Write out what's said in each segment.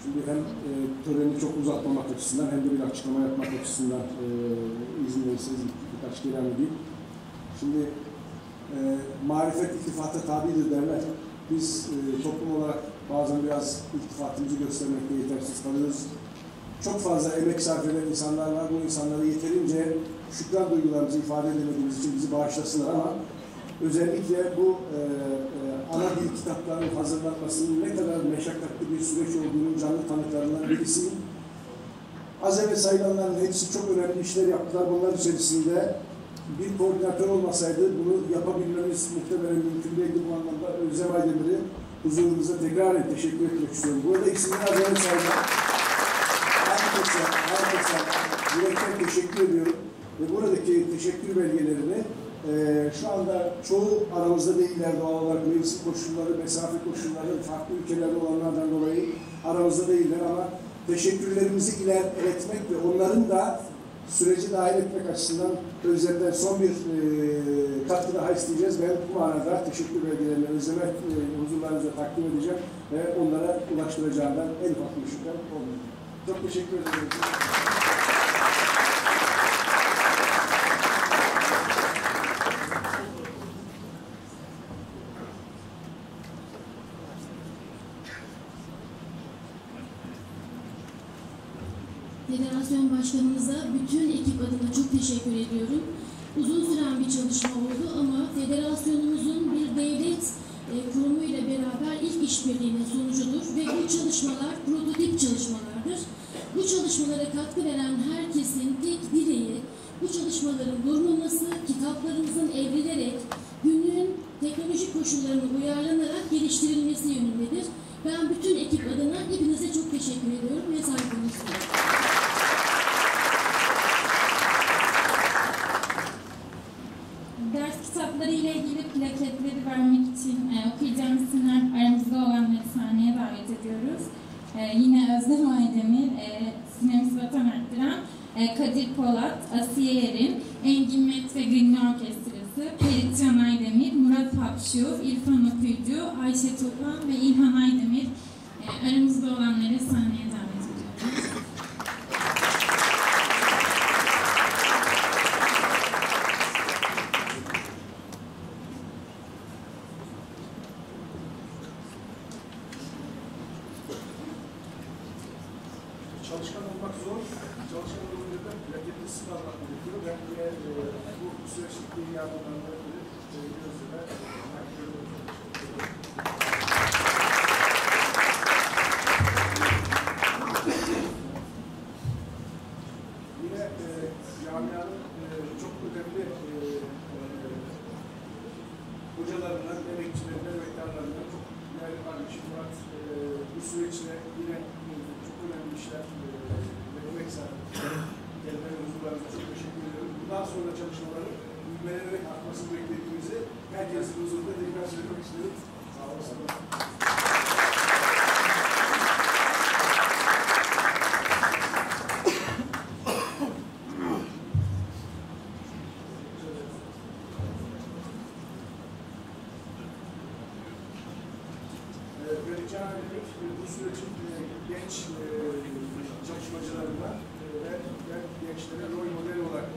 Şimdi hem töreni çok uzatmamak açısından hem de bir açıklama yapmak açısından izin verirseniz birkaç kelam edeyim. Şimdi marifet iltifata tabidir derler. Biz toplum olarak bazen biraz iltifatımızı göstermekte yetersiz kalıyoruz. Çok fazla emek sarf eden insanlar var. Bu insanlara yeterince şükran duygularımızı ifade edemediğimiz için bizi bağışlasınlar ama özellikle bu ana dil kitaplarının hazırlanmasının ne kadar meşakkatli bir süreç olduğunun canlı tanıklarından birisiyim. Az evvel sayılanların hepsi çok önemli işler yaptılar. Bunlar içerisinde bir koordinatör olmasaydı bunu yapabilmemiz muhtemelen mümkün değildi. Bu anlamda Özlem Aydemir'i huzurunuzda tekrar teşekkür etmek istiyorum. Burada ikisinin az evvel sayılan herkese yürekten teşekkür ediyorum. Ve buradaki teşekkür belgelerini şu anda çoğu aramızda değiller doğal olarak mevsim koşulları, mesafe koşulları, farklı ülkelerde olanlardan dolayı aramızda değiller ama teşekkürlerimizi iletmek ve onların da süreci dahil etmek açısından Özlem'den son bir katkı daha isteyeceğiz. Ben bu manada teşekkür belgelerini Özlem'e huzurlarınıza takdim edeceğim ve onlara ulaştıracağımdan en ufak bir şüphem olmuyor. Çok teşekkür ederim. Federasyon Başkanımıza bütün ekip adına çok teşekkür ediyorum. Uzun süren bir çalışma oldu ama federasyonumuzun bir devlet kurumuyla beraber ilk işbirliğinin sonucudur ve bu çalışmalar prototip çalışmalardır. Bu çalışmalara katkı veren herkesin tek dileği bu çalışmaların durmaması, kitaplarımızın evrilerek günün teknolojik koşullarına uyarlanarak geliştirilmesi yönündedir. Ben bütün ekip adına hepinize çok teşekkür ediyorum ve saygımı sunuyorum. Ders kitapları ile ilgili plaketleri vermek için okuyacağım isimler aramızda olanları sahneye davet ediyoruz. Yine Özlem Aydemir, Sinem Vatan Erdiren, Kadir Polat, Asiye Erin, Engin Met ve Grinli Orkestrası, Ferit Can Aydemir, Murat Hapşu, İrfan Okuyucu, Ayşe Toplan ve İlhan Aydemir aramızda olanları sahneye davet ediyoruz. Çalışkan olmak zor, çalışkan olunca plaketli sıfır almak gerekiyor. Ben yine bu süreçteki yardımlarına Özlem'e yine camianın çok önemli hocalarından, emekçilerinden, emektarlarından çok değerli kardeşim Murat bu süreçte yine çok önemli işler ve emek sarfı. Gelmeye huzurlarınıza çok teşekkür ediyorum. Bundan sonra çalışmaların büyümelerek artmasını beklediğimizi herkesin huzurunda tekrar söylemek istedim. Sağ olasın. Bu sürecin genç çalışmacılarından ve gençlere rol model olarak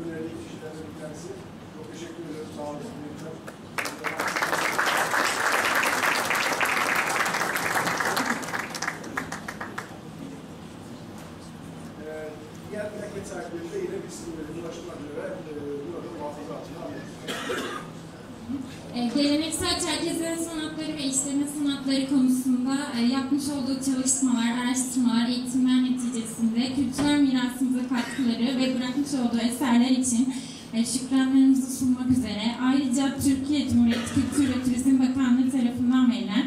önerdiği kişilerden bir tanesi. Çok teşekkür ederim. Sağ olun. Diğer plaket sahiplerinde yine biz ulaşmak üzere burada muhafaza altına alıyoruz. Geleneksel Çerkezlerin sanatları ve işleme sanatları konusunda yapmış olduğu çalışmalar, araştırmalar, eğitimler neticesinde kültürel mirasımıza katkıları ve bırakmış olduğu eserler için şükranlarımızı sunmak üzere ayrıca Türkiye Cumhuriyeti Kültür ve Turizm Bakanlığı tarafından verilen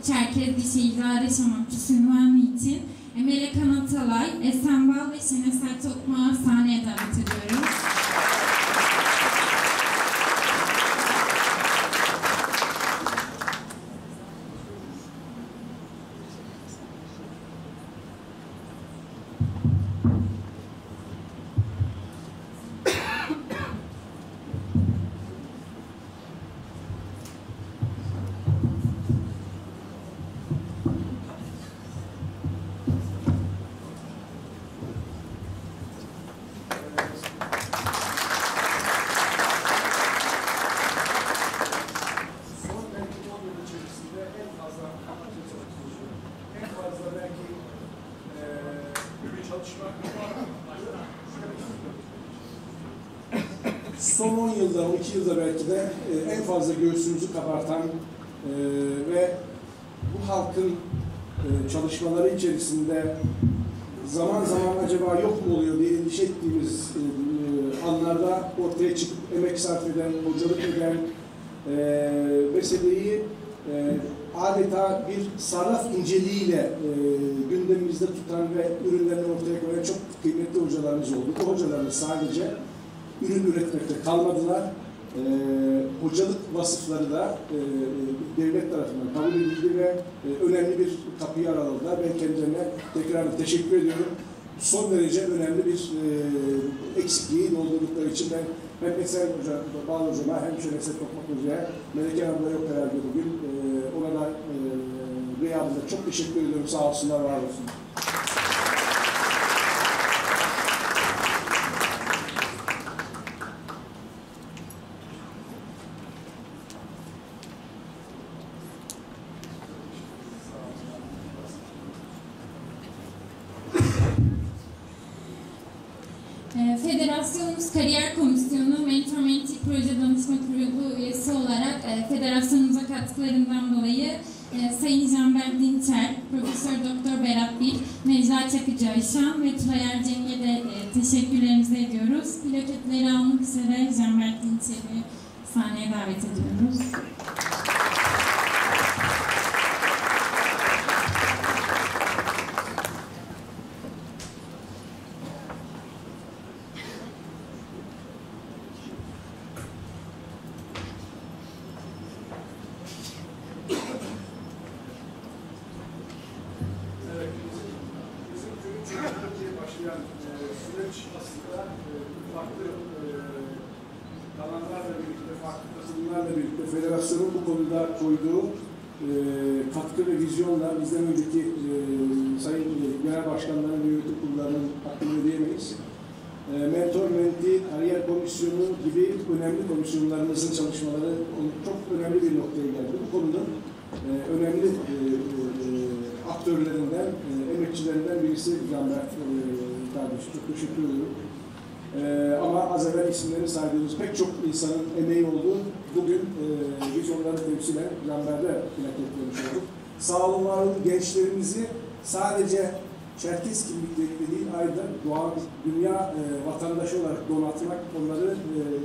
Çerkez Dişi İdare Şamatçısı ünvanı için Melek Anatalay, Esen Bal ve Şenesel Tokmağı sahneye davet ediyoruz. son 10 yılda, 12 yılda belki de en fazla göğsümüzü kabartan ve bu halkın çalışmaları içerisinde zaman zaman acaba yok mu oluyor diye endişe ettiğimiz anlarda ortaya çıkıp emek sarf eden, hocalık eden meseleyi adeta bir sarraf inceliğiyle gündemimizde tutan ve ürünlerini ortaya koyan çok kıymetli hocalarımız oldu. Bu hocalarımız sadece ürün üretmekte kalmadılar. Hocalık vasıfları da devlet tarafından kabul edildi ve önemli bir kapıyı araladılar. Ben kendilerine tekrar teşekkür ediyorum. Son derece önemli bir eksikliği doldurdukları için ben hem Esen Hoca, Bağlı Hoca'ma hem Şereset Tokmak Hoca'ya, Meleke Hanım'la yok herhalde bugün. Ona da rüyamda çok teşekkür ediyorum. Sağ olsunlar, var olsun. Federasyonumuz Kariyer Komisyonu Mentor-Mentee Proje Danışma Kurulu üyesi olarak federasyonumuza katkılarından dolayı Sayın Canberk Dinçer, Profesör Doktor Berat Bil, Necla Çakıcı Ayşan ve Tülay Erceng'e de teşekkürlerimizi ediyoruz. Plaketleri almak üzere Canberk Dinçer'i sahneye davet ediyoruz. Süreç aslında farklı kanallarla birlikte, farklı katılımlarla birlikte federasyonun bu konuda koyduğu katkı ve vizyonla bizden önceki sayın genel başkanların ve yönetim kurullarının hakkını ödeyemeyiz. Mentor-Mentee Kariyer Komisyonu gibi önemli komisyonlarımızın çalışmaları çok önemli bir noktaya geldi. Bu konunun önemli aktörlerinden, emekçilerinden birisi Canberk kardeşim. Çok teşekkür ediyorum. Ama az evvel isimlerini saydığımız pek çok insanın emeği olduğu bugün biz onları temsilen Canberk'e plaketlemiş olduk. Sağ olun, var olun, gençlerimizi sadece Çerkez kimlikleriyle değil, ayrıca dünya vatandaşı olarak donatmak, onları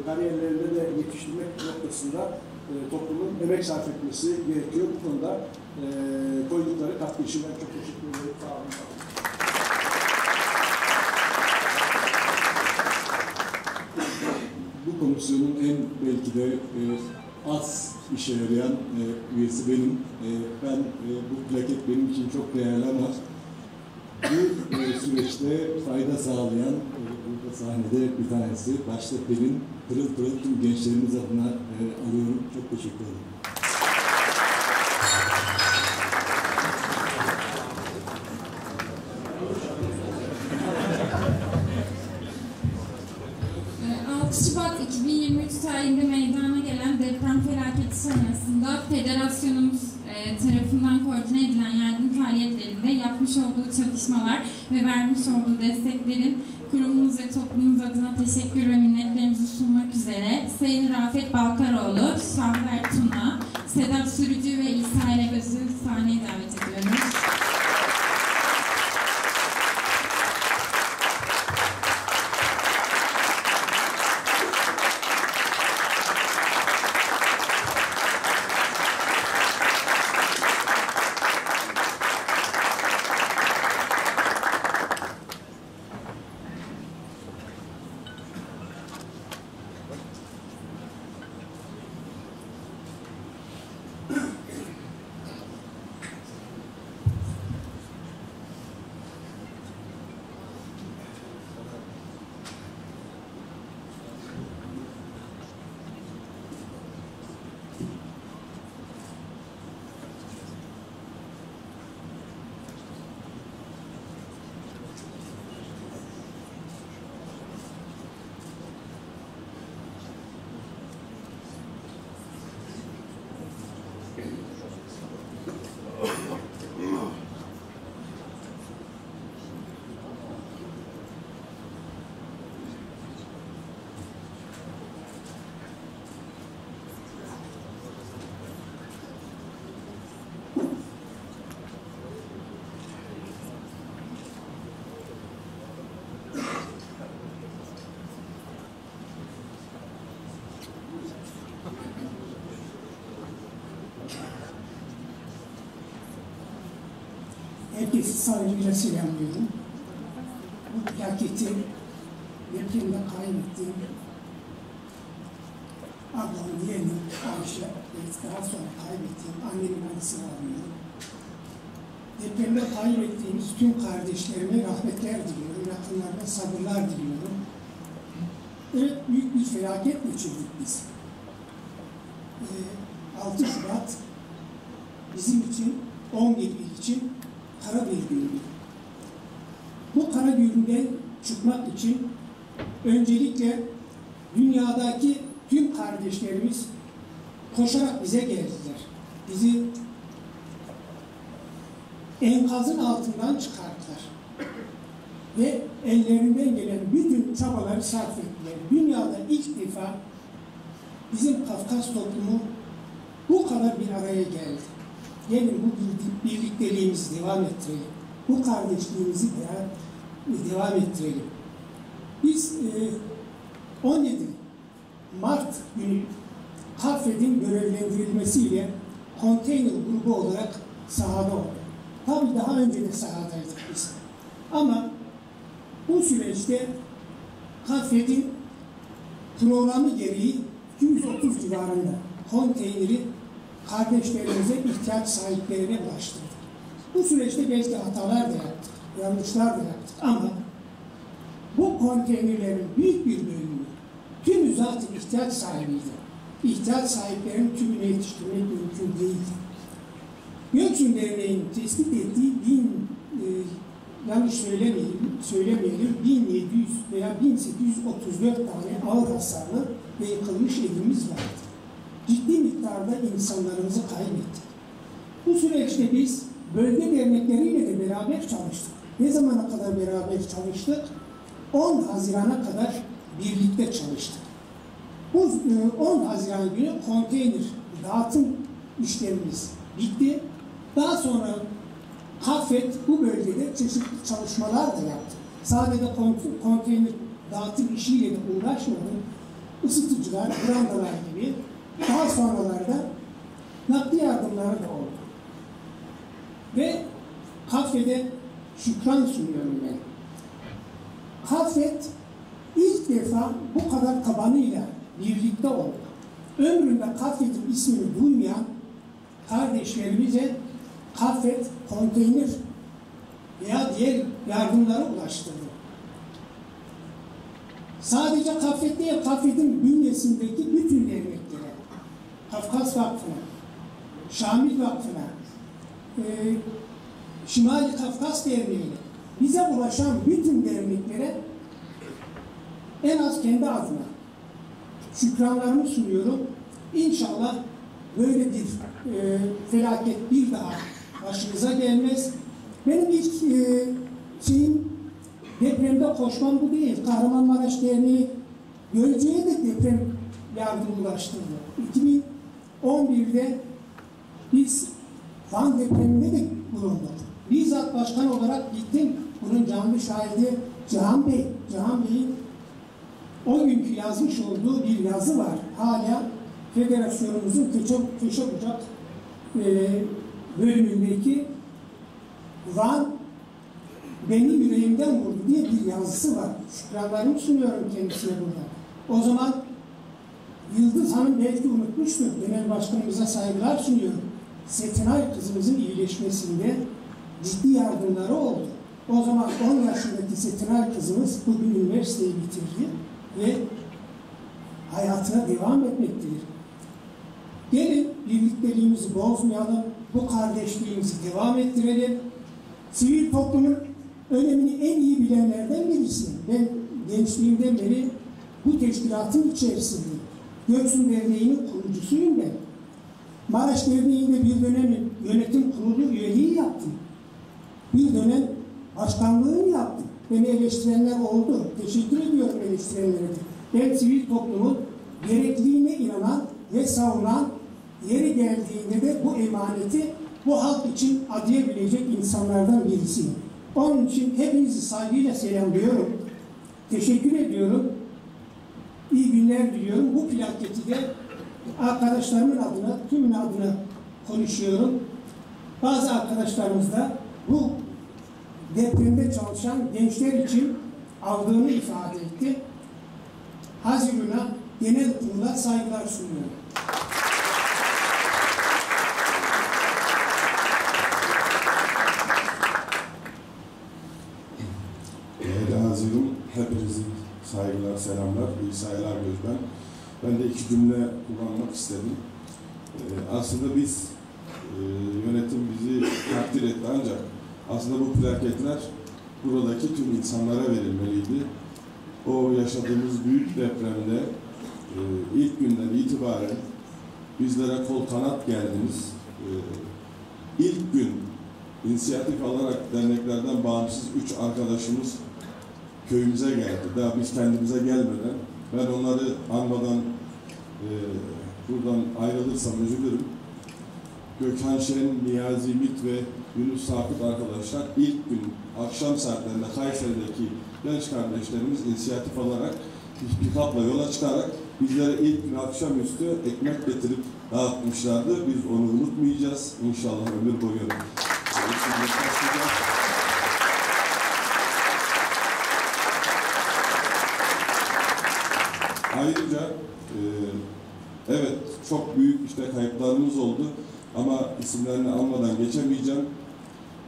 kariyerlerinde de yetiştirmek noktasında toplumun emek sarf etmesi gerekiyor. Bu konuda koydukları katkı için ben çok teşekkür ederim. Sağ olun. Bu komisyonun en belki de az işe yarayan üyesi benim. Ben bu plaket benim için çok değerli ama bu süreçte fayda sağlayan burada sahnede bir tanesi. Başta benim pırıl pırıl tüm gençlerimiz adına alıyorum. Çok teşekkür ederim. Şubat 2023 tarihinde meydana gelen deprem felaketi sonrasında federasyonumuz tarafından koordine edilen yardım faaliyetlerinde yapmış olduğu çalışmalar ve vermiş olduğu desteklerin kurumumuz ve toplumumuz adına teşekkür ve minnetlerimizi sunmak üzere Sayın Rafet Balkaroğlu, Şahber Tuna, Sedat Sürücü ve İsa Elegöz'ü sahneye davet ediyoruz. Herkesi saygıyla selamlıyorum. Bu plaketi depremde kaybettiğim ablam, yeğenim Ayşe ve daha sonra kaybettiğim annemin anısını arıyorum. Depremde kaybettiğimiz tüm kardeşlerime rahmetler diliyorum, yakınlarına sabırlar diliyorum. Evet, büyük bir felaket geçirdik biz. 6 Şubat bizim için, 11 il için kara bir gündü. Bu kara günden çıkmak için öncelikle dünyadaki tüm kardeşlerimiz koşarak bize geldiler. Bizi enkazın altından çıkarttılar. Ve ellerinden gelen bütün çabaları sarf ettiler. Dünyada ilk defa bizim Kafkas toplumu bu kadar bir araya geldi. Gelin bu birlikteliğimizi devam ettirelim. Bu kardeşliğimizi devam ettirelim. Biz 17 Mart günü Kafed'in görevlendirilmesiyle konteyner grubu olarak sahada olduk. Tabii daha önce de sahadaydık biz. Ama bu süreçte Kafed'in programı gereği 230 civarında konteyneri kardeşlerimize, ihtiyaç sahiplerine ulaştırdık. Bu süreçte belki hatalar da yaptık, yanlışlar da yaptık ama bu konteynerlerin büyük bir bölümü tümü zaten ihtiyaç sahibiydi. İhtiyaç sahiplerinin tümüne yetiştirmek mümkün değildi. Göksun Derneği'nin tespit ettiği yanlış söylemeyelim 1700 veya 1834 tane ağır hasarlı ve yıkılmış evimiz vardı. Ciddi miktarda insanlarımızı kaybettik. Bu süreçte biz bölge dernekleriyle de beraber çalıştık. Ne zamana kadar beraber çalıştık? 10 Haziran'a kadar birlikte çalıştık. Bu 10 Haziran günü konteyner dağıtım işlemimiz bitti. Daha sonra Kafet bu bölgede çeşitli çalışmalar da yaptı. Sadece konteyner dağıtım işiyle de uğraşmadı. Isıtıcılar, brandalar gibi daha sonralarda nakli yardımları da oldu. Ve Kafet'e şükran sunuyorum ben. Kafet ilk defa bu kadar tabanıyla birlikte oldu. Ömründe Kafet'in ismini duymayan kardeşlerimize Kafet konteyner veya diğer yardımları ulaştırdı. Sadece Kafet değil, Kafet'in bünyesindeki bütün derneklere, Kafkas Vakfı'na, Şamil Vakfı'na, Şimali Kafkas Derneği'ne, bize ulaşan bütün derneklere en az kendi adıma şükranlarımı sunuyorum. İnşallah böyle bir felaket bir daha başımıza gelmez. Benim ilk depremde koşmam bu değil. Kahramanmaraş Derneği Gölce'ye de deprem yardımı ulaştırdı. 2011'de biz Van depreminde de bulunduk. Bizzat başkan olarak gittim. Bunun canlı şahidi Cihan Bey. Cihan Bey'in o günkü yazmış olduğu bir yazı var. Hala federasyonumuzun köşe bucak bölümündeki Van beni yüreğimden vurdu diye bir yazısı var. Şükranlarımı sunuyorum kendisine burada. O zaman Yıldız Hanım belki unutmuştur. Genel başkanımıza saygılar sunuyorum. Setenay kızımızın iyileşmesinde ciddi yardımları oldu. O zaman 10 yaşındaki Setenay kızımız bugün üniversiteyi bitirdi ve hayatına devam etmektedir. Gelin birlikteliğimizi bozmayalım, bu kardeşliğimizi devam ettirelim. Sivil toplumun önemini en iyi bilenlerden birisiyim. Ben gençliğimden beri bu teşkilatın içerisindeyim. Göksun Derneği'nin kurucusuyum ben. Maraş Derneği'nde bir dönem yönetim kurulu üyeliği yaptım. Bir dönem başkanlığını yaptım. Beni eleştirenler oldu. Teşekkür ediyorum eleştirenlere de. Ben sivil toplumun gerekliliğine inanan ve savunan, yeri geldiğinde de bu emaneti bu halk için adayabilecek insanlardan birisiyim. Onun için hepinizi saygıyla selamlıyorum. Teşekkür ediyorum. İyi günler diliyorum. Bu plaketi de arkadaşlarımın adına, tümün adına konuşuyorum. Bazı arkadaşlarımız da bu depremde çalışan gençler için aldığını ifade etti. Hazirun'a genel kurula saygılar sunuyorum. Değerli Hazirun, hepinize saygılar, selamlar, iyi sayılar gözden. Ben de iki cümle kullanmak istedim. Aslında biz, yönetim bizi takdir etti ancak aslında bu plaketler buradaki tüm insanlara verilmeliydi. O yaşadığımız büyük depremde ilk günden itibaren bizlere kol kanat geldiniz. İlk gün inisiyatif alarak derneklerden bağımsız 3 arkadaşımız köyümüze geldi. Daha biz kendimize gelmeden, ben onları anmadan buradan ayrılırsam üzülürüm. Gökhan Şen, Niyazi Mit ve Yunus Sakıt arkadaşlar ilk gün akşam saatlerinde Kayseri'deki genç kardeşlerimiz inisiyatif alarak pikapla yola çıkarak bizlere ilk gün akşamüstü ekmek getirip dağıtmışlardı. Biz onu unutmayacağız. İnşallah ömür boyu. Ayrıca evet çok büyük işte kayıplarımız oldu ama isimlerini almadan geçemeyeceğim.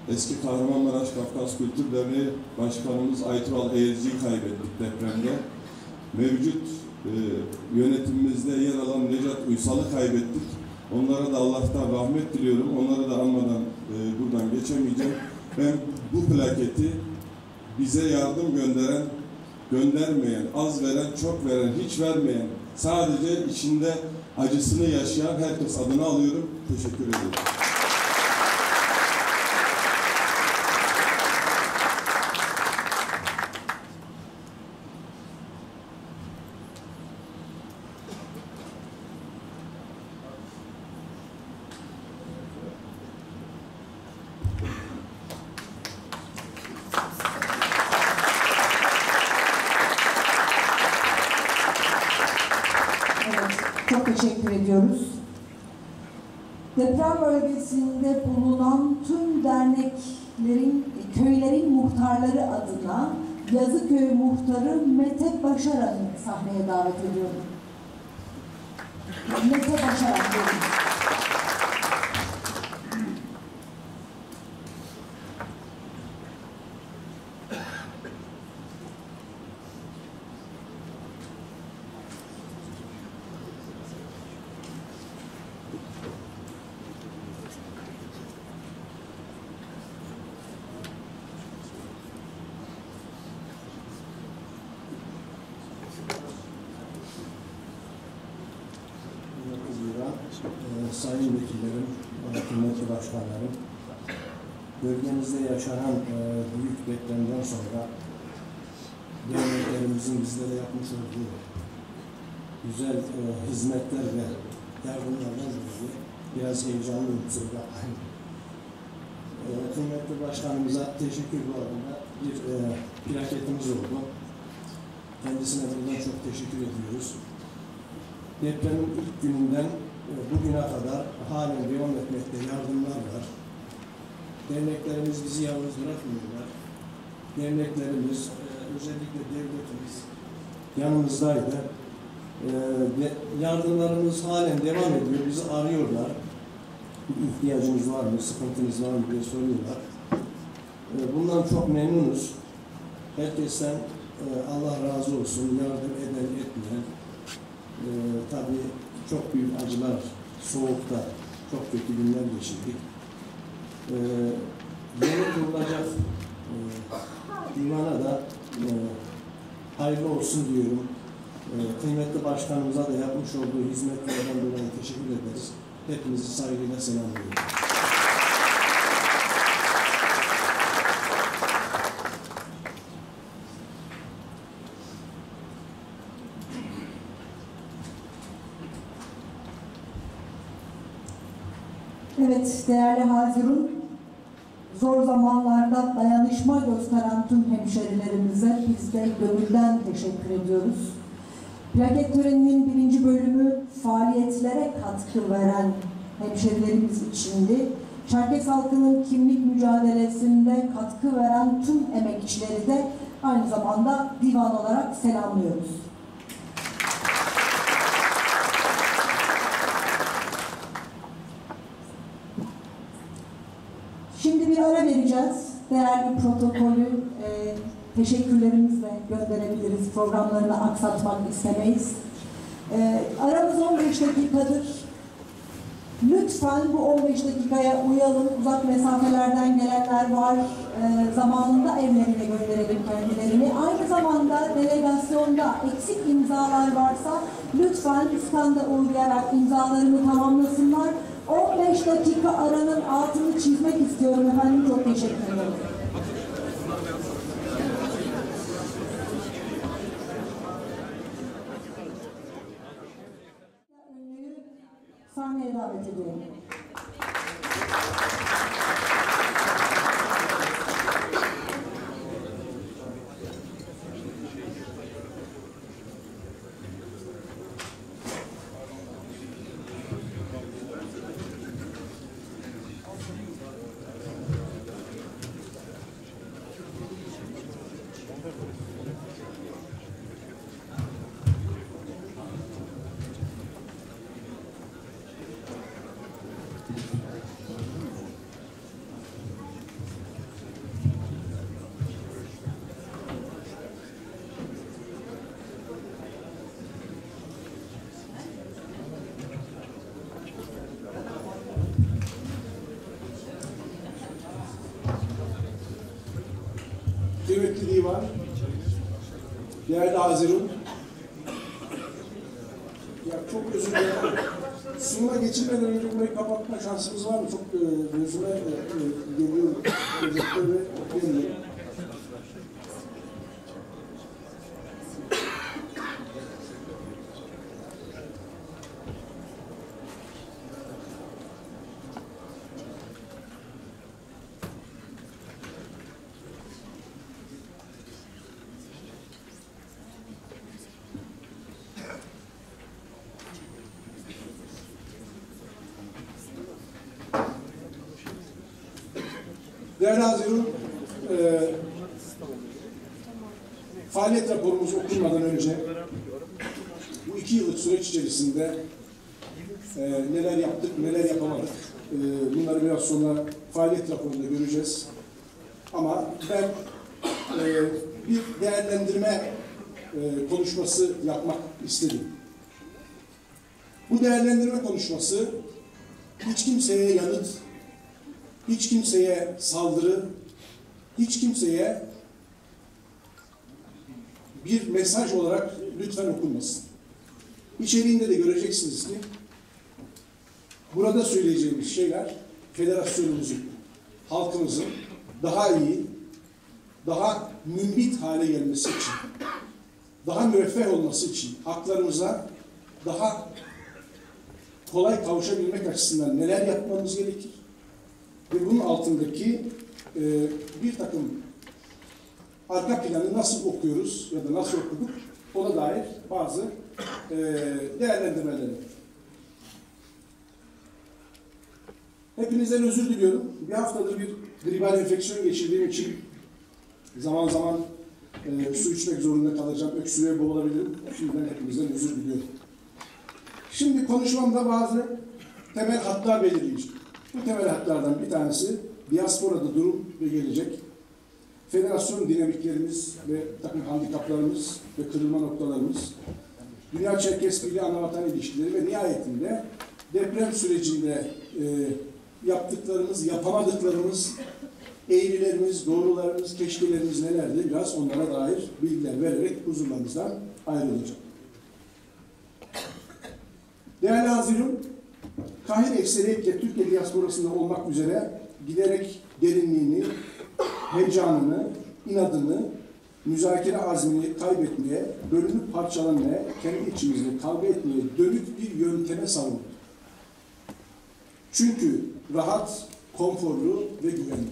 Eski Kahramanmaraş Kafkas Kültür Derneği Başkanımız Aytural Eğerci'yi kaybettik depremde. Mevcut yönetimimizde yer alan Necat Uysal'ı kaybettik. Onlara da Allah'tan rahmet diliyorum. Onları da anmadan buradan geçemeyeceğim. Ben bu plaketi bize yardım gönderen, göndermeyen, az veren, çok veren, hiç vermeyen, sadece içinde acısını yaşayan herkes adına alıyorum. Teşekkür ederim. Çok teşekkür ediyoruz. Deprem bölgesinde bulunan tüm derneklerin, köylerin muhtarları adına Yazıköy Muhtarı Mete Başaran'ı sahneye davet ediyorum. Mete Başaran diyorum. Sayın vekillerim, kıymetli başkanlarım, bölgemizde yaşanan büyük depremden sonra derneklerimizin bizlere yapmış olduğu güzel hizmetler ve yardımlardan dolayı biraz heyecanlıyım kusura bakmayın. Kıymetli başkanımıza teşekkür bu arada bir plaketimiz oldu. Kendisine buradan çok teşekkür ediyoruz. Depremin ilk gününden bugüne kadar halen devam etmekte yardımlar var. Derneklerimiz bizi yalnız bırakmıyorlar. Derneklerimiz, özellikle devletimiz yanımızdaydı. Yardımlarımız halen devam ediyor. Bizi arıyorlar. Bir ihtiyacınız var mı, sıkıntınız var mı diye soruyorlar. Bundan çok memnunuz. Herkesten Allah razı olsun. Yardım eden, etmeyen. Tabii çok büyük acılar, soğukta çok kötü günler geçirdik. Yeni kurulacak divana da hayırlı olsun diyorum. Kıymetli başkanımıza da yapmış olduğu hizmetlerden dolayı teşekkür ederiz. Hepinizi saygıyla selamlıyorum. Evet, değerli Hazirun, zor zamanlarda dayanışma gösteren tüm hemşerilerimize biz de gönülden teşekkür ediyoruz. Plaket töreninin 1. bölümü faaliyetlere katkı veren hemşerilerimiz içindi. Çerkes halkının kimlik mücadelesinde katkı veren tüm emekçileri de aynı zamanda divan olarak selamlıyoruz. Şimdi bir ara vereceğiz. Değerli protokolü teşekkürlerimizle gönderebiliriz. Programlarını aksatmak istemeyiz. Aramız 15 dakikadır. Lütfen bu 15 dakikaya uyalım. Uzak mesafelerden gelenler var. Zamanında evlerine gönderelim kendilerini. Aynı zamanda delegasyonda eksik imzalar varsa lütfen standa uğrayarak imzalarını tamamlasınlar. 15 dakika aranın altını çizmek istiyorum efendim. Çok teşekkür ederim. Sahneye davet ediyorum. Kıymetli divan, değerli Hazirun, ya çok özür dilerim. Sunuma geçirmeden önce burayı kapatma şansımız var mı? Çok gözüme geliyor, özetleri okuyamıyorum. Değerli Hazirun, faaliyet raporumuz okunmadan önce bu 2 yıllık süreç içerisinde neler yaptık, neler yapamadık, bunları biraz sonra faaliyet raporunda göreceğiz. Ama ben bir değerlendirme konuşması yapmak istedim. Bu değerlendirme konuşması hiç kimseye yanıt, hiç kimseye saldırı, hiç kimseye bir mesaj olarak lütfen okunmasın. İçeriğinde de göreceksiniz ki burada söyleyeceğimiz şeyler federasyonumuzun, halkımızın daha iyi, daha mümbit hale gelmesi için, daha müreffeh olması için, haklarımıza daha kolay kavuşabilmek açısından neler yapmamız gerekir? Ve bunun altındaki bir takım arka planı nasıl okuyoruz ya da nasıl okuduk ona dair bazı değerlendirmeleri. Hepinizden özür diliyorum. Bir haftadır bir gribal enfeksiyon geçirdiğim için zaman zaman su içmek zorunda kalacağım. Öksürüğe boğulabilirim. Şimdiden hepinizden özür diliyorum. Şimdi konuşmamda bazı temel hatlar belirleyeceğim. Bu temel hatlardan bir tanesi diasporada durum ve gelecek. Federasyon dinamiklerimiz ve takım handikaplarımız ve kırılma noktalarımız. Dünya Çerkes Birliği Anavatan ilişkileri ve nihayetinde deprem sürecinde yaptıklarımız, yapamadıklarımız, eğrilerimiz, doğrularımız, keşkelerimiz nelerdi? Biraz onlara dair bilgiler vererek huzurlarınızdan ayrılacağım. Değerli Hazirun, Kahire ekseriyetle Türkiye diasporasında olmak üzere giderek derinliğini, heyecanını, inadını, müzakere azmini kaybetmeye, bölünüp parçalanmaya, kendi içimizde kavga etmeye dönük bir yönteme savruldu. Çünkü rahat, konforlu ve güvenli.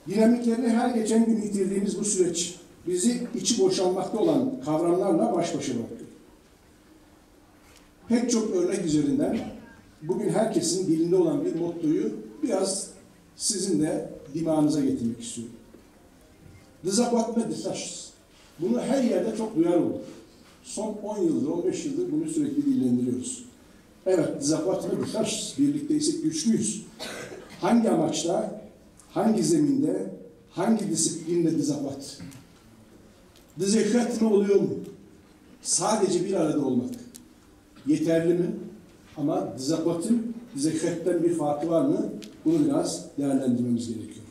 Dinamiklerini her geçen gün yitirdiğimiz bu süreç bizi içi boşalmakta olan kavramlarla baş başa bıraktı. Pek çok örnek üzerinden bugün herkesin dilinde olan bir mottoyu biraz sizin de dimağınıza getirmek istiyorum. Dezabatma dışarısız. Bunu her yerde çok duyar olduk. Son 10 yıldır, 15 yıldır bunu sürekli dillendiriyoruz. Evet, dezabatma dışarısız. Birlikteysek güçlüyüz. Hangi amaçta, hangi zeminde, hangi disiplinde dezabat? Dezabat ne oluyor mu? Sadece bir arada olmak. Yeterli mi? Ama dezabatın dezabattan bir farkı var mı? Bunu biraz değerlendirmemiz gerekiyor.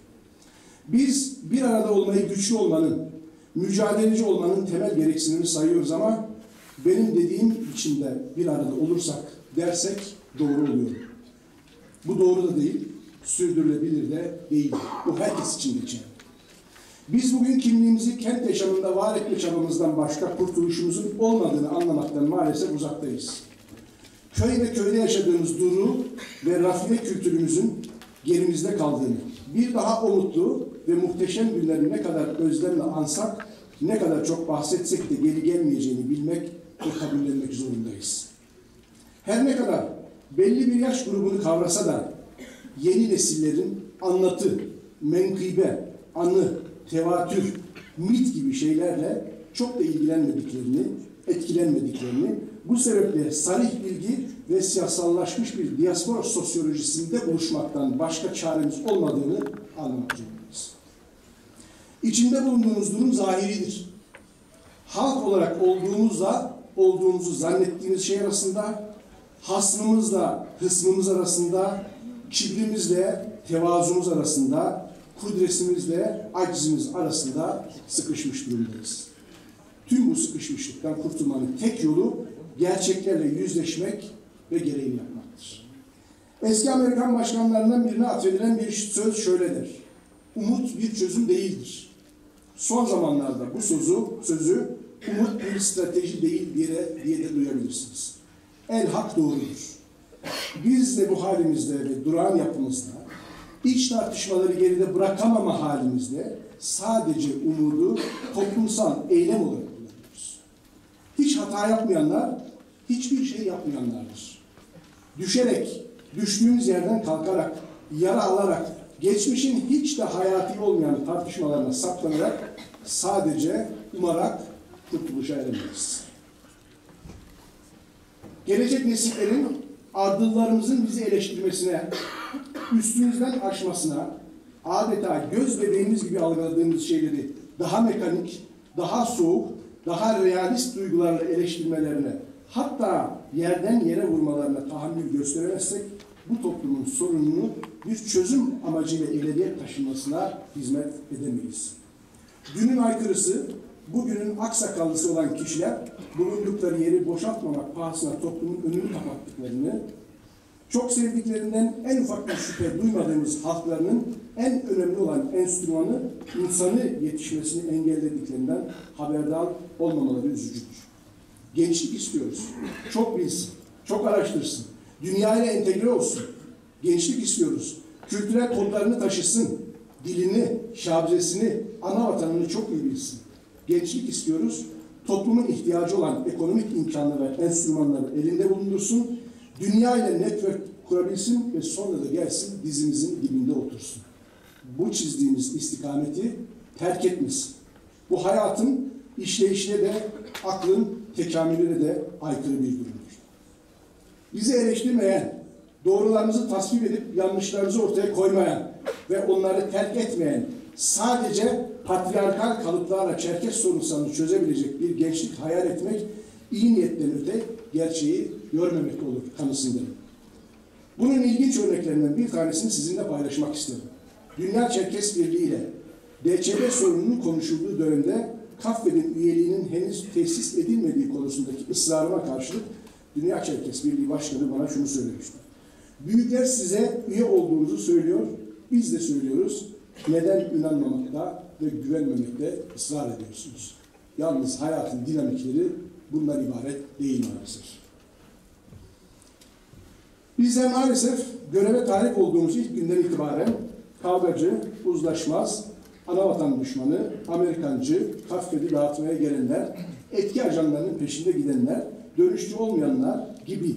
Biz bir arada olmayı güçlü olmanın, mücadeleci olmanın temel gereksinimini sayıyoruz ama benim dediğim içinde bir arada olursak dersek doğru oluyor. Bu doğru da değil, sürdürülebilir de değil. Bu herkes için geçerli. Biz bugün kimliğimizi kent yaşamında var etme çabamızdan başka kurtuluşumuzun olmadığını anlamaktan maalesef uzaktayız. Köy ve köyde yaşadığımız duru ve rafine kültürümüzün gerimizde kaldığını, bir daha o mutlu ve muhteşem günleri ne kadar özlemle ansak, ne kadar çok bahsetsek de geri gelmeyeceğini bilmek ve kabullenmek zorundayız. Her ne kadar belli bir yaş grubunu kavrasa da yeni nesillerin anlatı, menkıbe, anı, tevatür, mit gibi şeylerle çok da ilgilenmediklerini, etkilenmediklerini, bu sebeple sarih bilgi ve siyasallaşmış bir diaspora sosyolojisinde buluşmaktan başka çaremiz olmadığını anlamak zorundayız. İçinde bulunduğumuz durum zahiridir. Halk olarak olduğumuzu zannettiğimiz şey arasında, hasmımızla hısmımız arasında, kibrimizle tevazumuz arasında, kudretimizle aczimiz arasında sıkışmış durumdayız. Tüm bu sıkışmışlıktan kurtulmanın tek yolu gerçeklerle yüzleşmek ve gereğini yapmaktır. Eski Amerikan başkanlarından birine atfedilen bir söz şöyledir: umut bir çözüm değildir. Son zamanlarda bu sözü umut bir strateji değil diye de duyabilirsiniz. El-hak doğrudur. Biz de bu halimizde ve durağan yapımızda, iç tartışmaları geride bırakamama halimizde sadece umudu toplumsal eylem olarak kullanıyoruz. Hiç hata yapmayanlar, hiçbir şey yapmayanlardır. Düşerek, düştüğümüz yerden kalkarak, yara alarak, geçmişin hiç de hayati olmayan tartışmalarına saplanarak, sadece umarak kurtuluşa eremeyiz. Gelecek nesillerin ardıllarımızın bizi eleştirmesine, üstümüzden aşmasına, adeta göz bebeğimiz gibi algıladığımız şeyleri daha mekanik, daha soğuk, daha realist duygularla eleştirmelerine, hatta yerden yere vurmalarına tahammül gösteremezsek, bu toplumun sorununu bir çözüm amacıyla ileriye taşınmasına hizmet edemeyiz. Dünün aykırısı, bugünün aksakallısı olan kişiler, bulundukları yeri boşaltmamak pahasına toplumun önünü kapattıklarını, çok sevdiklerinden en ufak bir şüphe duymadığımız halklarının en önemli olan enstrümanı, insanı yetişmesini engellediklerinden haberdar olmamaları üzücüdür. Gençlik istiyoruz. Çok bilsin, çok araştırsın, dünyayla entegre olsun. Gençlik istiyoruz. Kültürel kodlarını taşısın, dilini, şabzesini, ana vatanını çok iyi bilsin. Gençlik istiyoruz. Toplumun ihtiyacı olan ekonomik imkanları ve enstrümanları elinde bulundursun. Dünya ile network kurabilsin ve sonra da gelsin dizimizin dibinde otursun. Bu çizdiğimiz istikameti terk etmesin. Bu hayatın işleyişine de, aklın tekamülüne de aykırı bir durumdur. Bizi eleştirmeyen, doğrularımızı tasvip edip yanlışlarımızı ortaya koymayan ve onları terk etmeyen, sadece patriarkal kalıplarla Çerkes sorunlarını çözebilecek bir gençlik hayal etmek, iyi niyetten öte gerçeği görmemek olur kanısındayım. Bunun ilginç örneklerinden bir tanesini sizinle paylaşmak isterim. Dünya Çerkes Birliği ile DÇB sorununun konuşulduğu dönemde KAFVE'nin üyeliğinin henüz tesis edilmediği konusundaki ısrarıma karşılık Dünya Çerkes Birliği Başkanı bana şunu söylemişti: büyükler size üye olduğunuzu söylüyor, biz de söylüyoruz. Neden inanmamakta ve güvenmemekte ısrar ediyorsunuz? Yalnız hayatın dinamikleri bundan ibaret değil maalesef. Bizler maalesef göreve talip olduğumuz ilk günden itibaren kavgacı, uzlaşmaz, anavatan düşmanı, Amerikancı, KAFVE'yi dağıtmaya gelenler, etki ajanlarının peşinde gidenler, dönüşçü olmayanlar gibi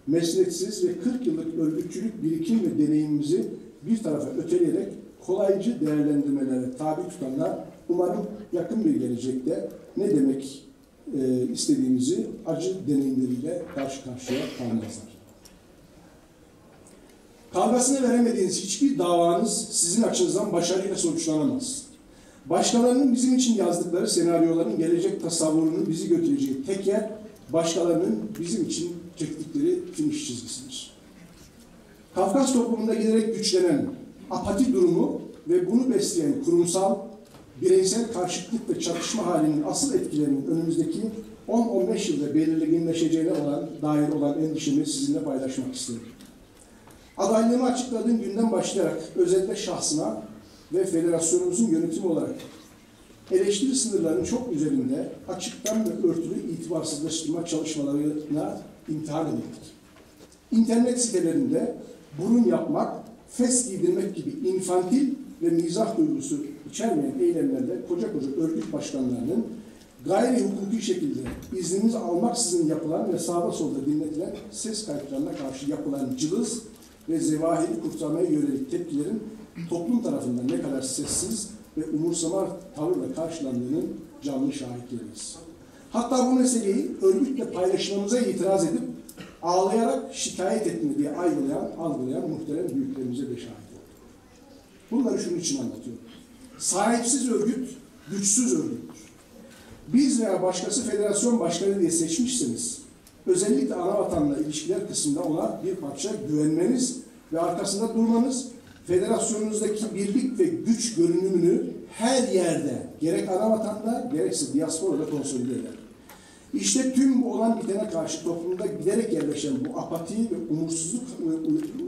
mesnetsiz ve 40 yıllık örgütçülük birikim ve deneyimimizi bir tarafa öteleyerek kolaycı değerlendirmelere tabi tutanlar umarım yakın bir gelecekte ne demek istediğimizi acı deneyimleriyle karşı karşıya kalmazlar. Kavgasını veremediğiniz hiçbir davanız sizin açınızdan başarıyla sonuçlanamaz. Başkalarının bizim için yazdıkları senaryoların gelecek tasavvurunu bizi götüreceği tek yer, başkalarının bizim için çektikleri finish çizgisidir. Kafkas toplumunda giderek güçlenen apati durumu ve bunu besleyen kurumsal, bireysel karşıtlık ve çatışma halinin asıl etkilerinin önümüzdeki 10-15 yılda belirginleşeceğine dair olan endişemi sizinle paylaşmak isterim. Adaylığımı açıkladığım günden başlayarak özellikle şahsına ve federasyonumuzun yönetimi olarak eleştiri sınırlarının çok üzerinde açıktan ve örtülü itibarsızlaştırma çalışmalarına imtihan edildik. İnternet sitelerinde burun yapmak, fes giydirmek gibi infantil ve mizah duygusu içermeyen eylemlerle koca örgüt başkanlarının gayri hukuki şekilde iznimiz almaksızın yapılan ve sağda solda dinletilen ses kayıtlarına karşı yapılan cılız ve zevahiri kurtarmaya yönelik tepkilerin toplum tarafından ne kadar sessiz ve umursamaz tavırla karşılandığının canlı şahitleriyiz. Hatta bu meseleyi örgütle paylaşmamıza itiraz edip ağlayarak şikayet etme diye algılayan muhterem büyüklerimize de şahit olduk. Bunları şunun için anlatıyorum. Sahipsiz örgüt, güçsüz örgüttür. Biz veya başkası federasyon başkanı diye seçmişseniz, özellikle anavatanla ilişkiler kısmında ona bir parça güvenmeniz ve arkasında durmanız, federasyonunuzdaki birlik ve güç görünümünü her yerde, gerek anavatanda, gerekse diasporada konsolide eder. İşte tüm bu olan bitene karşı toplumda giderek yerleşen bu apati ve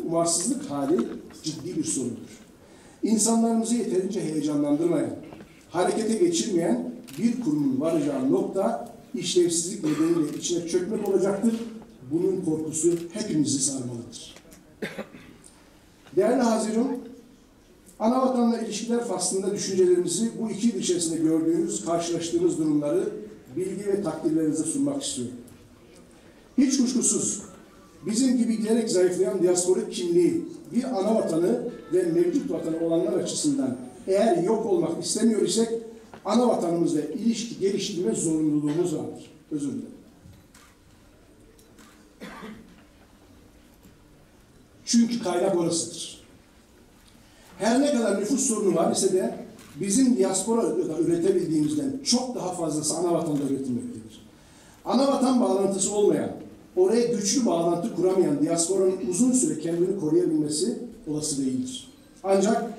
umarsızlık hali ciddi bir sorundur. İnsanlarımızı yeterince heyecanlandırmayan, harekete geçirmeyen bir kurumun varacağı nokta işlevsizlik nedeniyle içine çökmek olacaktır. Bunun korkusu hepimizi sarmalıdır. Değerli Hazirun, anavatanla ilişkiler faslında düşüncelerimizi bu 2 yıl içerisinde gördüğümüz, karşılaştığımız durumları bilgi ve takdirlerinize sunmak istiyorum. Hiç kuşkusuz bizim gibi giderek zayıflayan diasporik kimliği bir anavatanı ve mevcut vatanı olanlar açısından eğer yok olmak istemiyor isek anavatanımızla ilişki geliştirme zorunluluğumuz vardır. Özür dilerim. Çünkü kaynak orasıdır. Her ne kadar nüfus sorunu var ise de bizim diasporada üretebildiğimizden çok daha fazlası anavatanda üretilmektedir. Anavatan bağlantısı olmayan, oraya güçlü bağlantı kuramayan diasporanın uzun süre kendini koruyabilmesi olası değildir. Ancak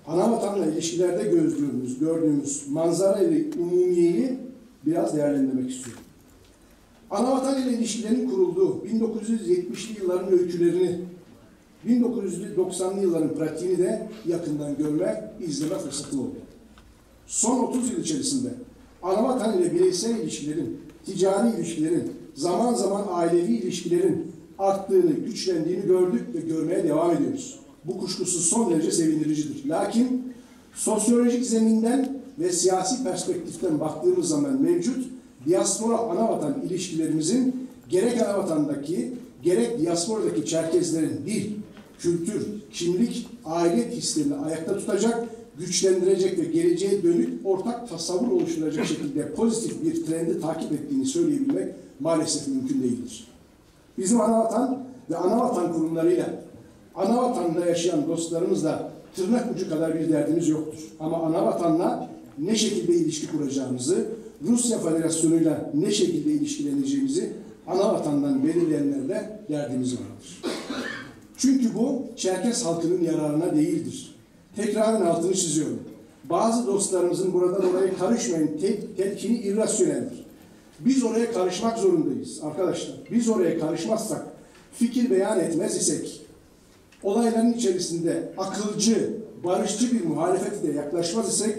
anavatanla ilişkilerde gördüğümüz manzara ile umumiyeyi biraz değerlendirmek istiyorum. Anavatan ile ilişkilerin kurulduğu 1970'li yılların öykülerini, 1990'lı yılların pratiğini de yakından görme, izleme fırsatı oldu. Son 30 yıl içerisinde anavatan ile bireysel ilişkilerin, ticari ilişkilerin, zaman zaman ailevi ilişkilerin arttığını, güçlendiğini gördük ve görmeye devam ediyoruz. Bu kuşkusuz son derece sevindiricidir. Lakin sosyolojik zeminden ve siyasi perspektiften baktığımız zaman mevcut diaspora anavatan ilişkilerimizin gerek anavatandaki gerek diasporadaki Çerkezlerin dil, kültür, kimlik, aidiyet hislerini ayakta tutacak, güçlendirecek ve geleceğe dönük ortak tasavvur oluşturacak şekilde pozitif bir trendi takip ettiğini söyleyebilmek maalesef mümkün değildir. Bizim anavatan ve anavatan kurumlarıyla anavatanda yaşayan dostlarımızla tırnak ucu kadar bir derdimiz yoktur. Ama anavatanla ne şekilde ilişki kuracağımızı, Rusya Federasyonu'yla ne şekilde ilişkileneceğimizi anavatandan belirleyenlerle derdimiz vardır. Çünkü bu Çerkez halkının yararına değildir. Tekrarın altını çiziyorum. Bazı dostlarımızın buradan oraya karışmayın telkini irrasyoneldir. Biz oraya karışmak zorundayız arkadaşlar. Biz oraya karışmazsak, fikir beyan etmez isek, olayların içerisinde akılcı, barışçı bir muhalefete de yaklaşmaz isek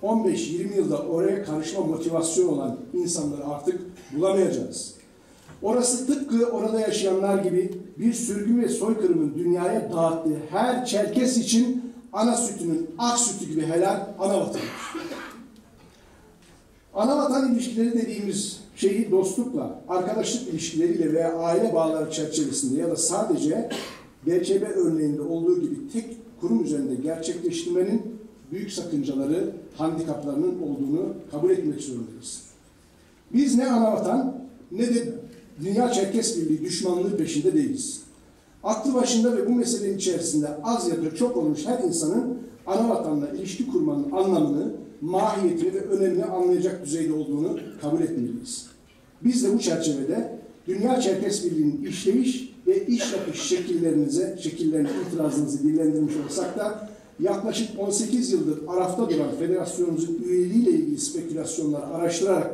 15-20 yılda oraya karışma motivasyonu olan insanları artık bulamayacağız. Orası tıpkı orada yaşayanlar gibi bir sürgün ve soykırımın dünyaya dağıttığı her Çerkes için ana sütünün ak sütü gibi helal anavatandır. Anavatan ilişkileri dediğimiz şeyi dostlukla, arkadaşlık ilişkileriyle veya aile bağları çerçevesinde ya da sadece DÇB örneğinde olduğu gibi tek kurum üzerinde gerçekleştirmenin büyük sakıncaları, handikaplarının olduğunu kabul etmek zorundayız. Biz ne anavatan ne de Dünya Çerkes Birliği düşmanlığı peşinde değiliz. Aklı başında ve bu meselenin içerisinde az ya da çok olmuş her insanın anavatanla ilişki kurmanın anlamını, mahiyetini ve önemini anlayacak düzeyde olduğunu kabul etmeliyiz. Biz de bu çerçevede Dünya Çerkes Birliği'nin işleyiş ve iş yapış şekillerine itirazınızı dillendirmiş olsak da yaklaşık 18 yıldır arafta duran federasyonumuzun üyeliğiyle ilgili spekülasyonları araştırarak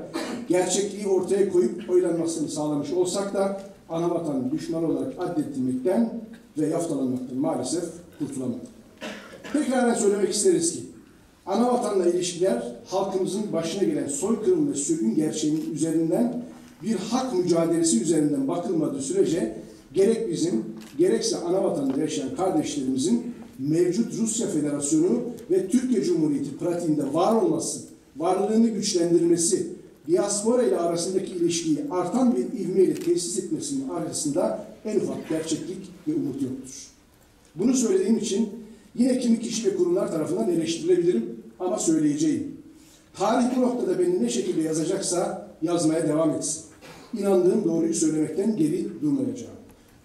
gerçekliği ortaya koyup oylanmasını sağlamış olsak da anavatanın düşmanı olarak addedilmekten ve yaftalanmaktan maalesef kurtulamadık. Tekraren söylemek isteriz ki anavatanla ilişkiler halkımızın başına gelen soykırım ve sürgün gerçeğinin üzerinden bir hak mücadelesi üzerinden bakılmadığı sürece gerek bizim gerekse anavatanda yaşayan kardeşlerimizin mevcut Rusya Federasyonu ve Türkiye Cumhuriyeti pratiğinde var olması, varlığını güçlendirmesi, diaspora ile arasındaki ilişkiyi artan bir ivmeyle tesis etmesinin arkasında en ufak gerçeklik ve umut yoktur. Bunu söylediğim için yine kimi kişi ve kurumlar tarafından eleştirilebilirim ama söyleyeceğim. Tarih bu noktada beni ne şekilde yazacaksa yazmaya devam etsin. İnandığım doğruyu söylemekten geri durmayacağım.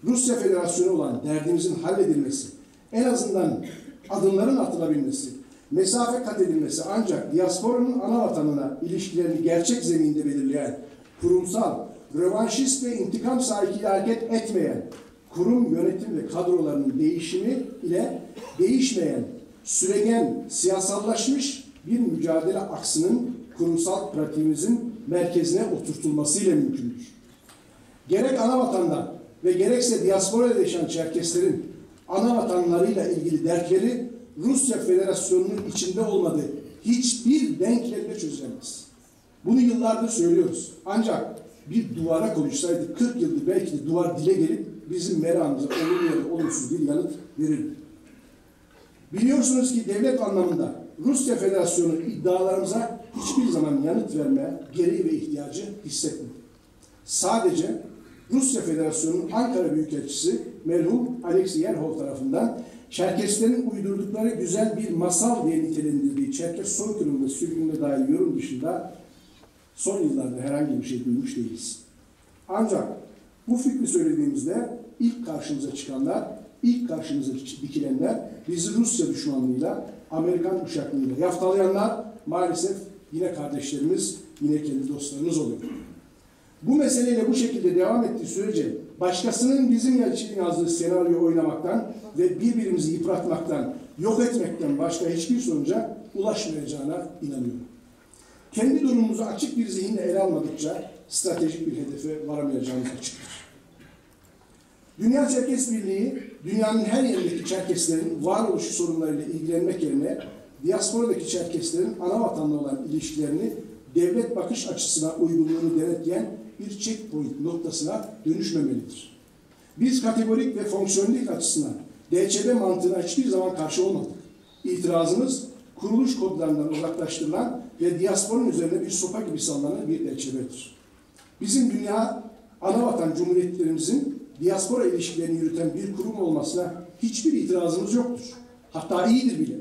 Rusya Federasyonu olan derdimizin halledilmesi, en azından adımların atılabilmesi, mesafe kat edilmesi ancak diasporanın ana vatanına ilişkilerini gerçek zeminde belirleyen, kurumsal, rövanşist ve intikam sahikiyle hareket etmeyen, kurum, yönetim ve kadrolarının değişimi ile değişmeyen, süregen, siyasallaşmış bir mücadele aksının kurumsal pratiğimizin merkezine oturtulmasıyla mümkündür. Gerek ana vatanda ve gerekse diasporada yaşayan Çerkeslerin ana vatanlarıyla ilgili dertleri Rusya Federasyonu'nun içinde olmadığı hiçbir denklemle çözülemez. Bunu yıllardır söylüyoruz. Ancak bir duvara konuşsaydı 40 yıldır belki de duvar dile gelip bizim meramımıza olumlu ya da olumsuz bir yanıt verirdi. Biliyorsunuz ki devlet anlamında Rusya Federasyonu iddialarımıza hiçbir zaman yanıt vermeye gereği ve ihtiyacı hissetmedi. Sadece Rusya Federasyonu'nun Ankara Büyükelçisi merhum Alexey Yerhov tarafından Çerkeslerin uydurdukları güzel bir masal diye nitelendirdiği Çerkes soykırımı ve sürgününe dair yorum dışında son yıllarda herhangi bir şey duymuş değiliz. Ancak bu fikri söylediğimizde ilk karşımıza çıkanlar, ilk karşımıza dikilenler bizi Rusya düşmanlığıyla, Amerikan uşaklığıyla yaftalayanlar maalesef yine kardeşlerimiz, yine kendi dostlarımız oluyor. Bu meseleyle bu şekilde devam ettiği sürece başkasının bizim için yazdığı senaryoyu oynamaktan ve birbirimizi yıpratmaktan, yok etmekten başka hiçbir sonuca ulaşmayacağına inanıyorum. Kendi durumumuzu açık bir zihinle ele almadıkça stratejik bir hedefe varamayacağımız açıktır. Dünya Çerkes Birliği, dünyanın her yerindeki Çerkeslerin varoluşu sorunlarıyla ilgilenmek yerine diasporadaki Çerkeslerin ana vatanla olan ilişkilerini devlet bakış açısına uygunluğunu denetleyen bir checkpoint noktasına dönüşmemelidir. Biz kategorik ve fonksiyonellik açısından DÇB mantığına hiçbir zaman karşı olmadık. İtirazımız kuruluş kodlarından uzaklaştırılan ve diasporun üzerine bir sopa gibi sallanan bir DÇB'dir. Bizim dünya anavatan cumhuriyetlerimizin diaspora ilişkilerini yürüten bir kurum olmasına hiçbir itirazımız yoktur. Hatta iyidir bile.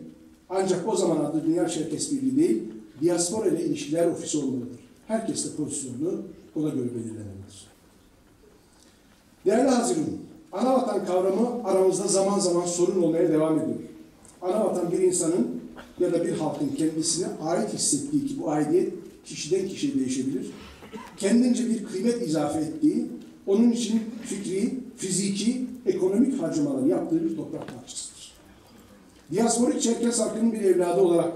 Ancak o zaman adı Dünya Çerkes Birliği değil, diaspora ile ilişkiler ofisi olmalıdır. Herkes de pozisyonunu ona göre belirlenmelidir. Değerli hazirun, anavatan kavramı aramızda zaman zaman sorun olmaya devam ediyor. Anavatan bir insanın ya da bir halkın kendisine ait hissettiği ki bu aidiyet kişiden kişiye değişebilir. Kendince bir kıymet izafe ettiği, onun için fikri, fiziki, ekonomik harcamalar yaptığı bir toprak parçasıdır. Diasporik Çerkes halkının bir evladı olarak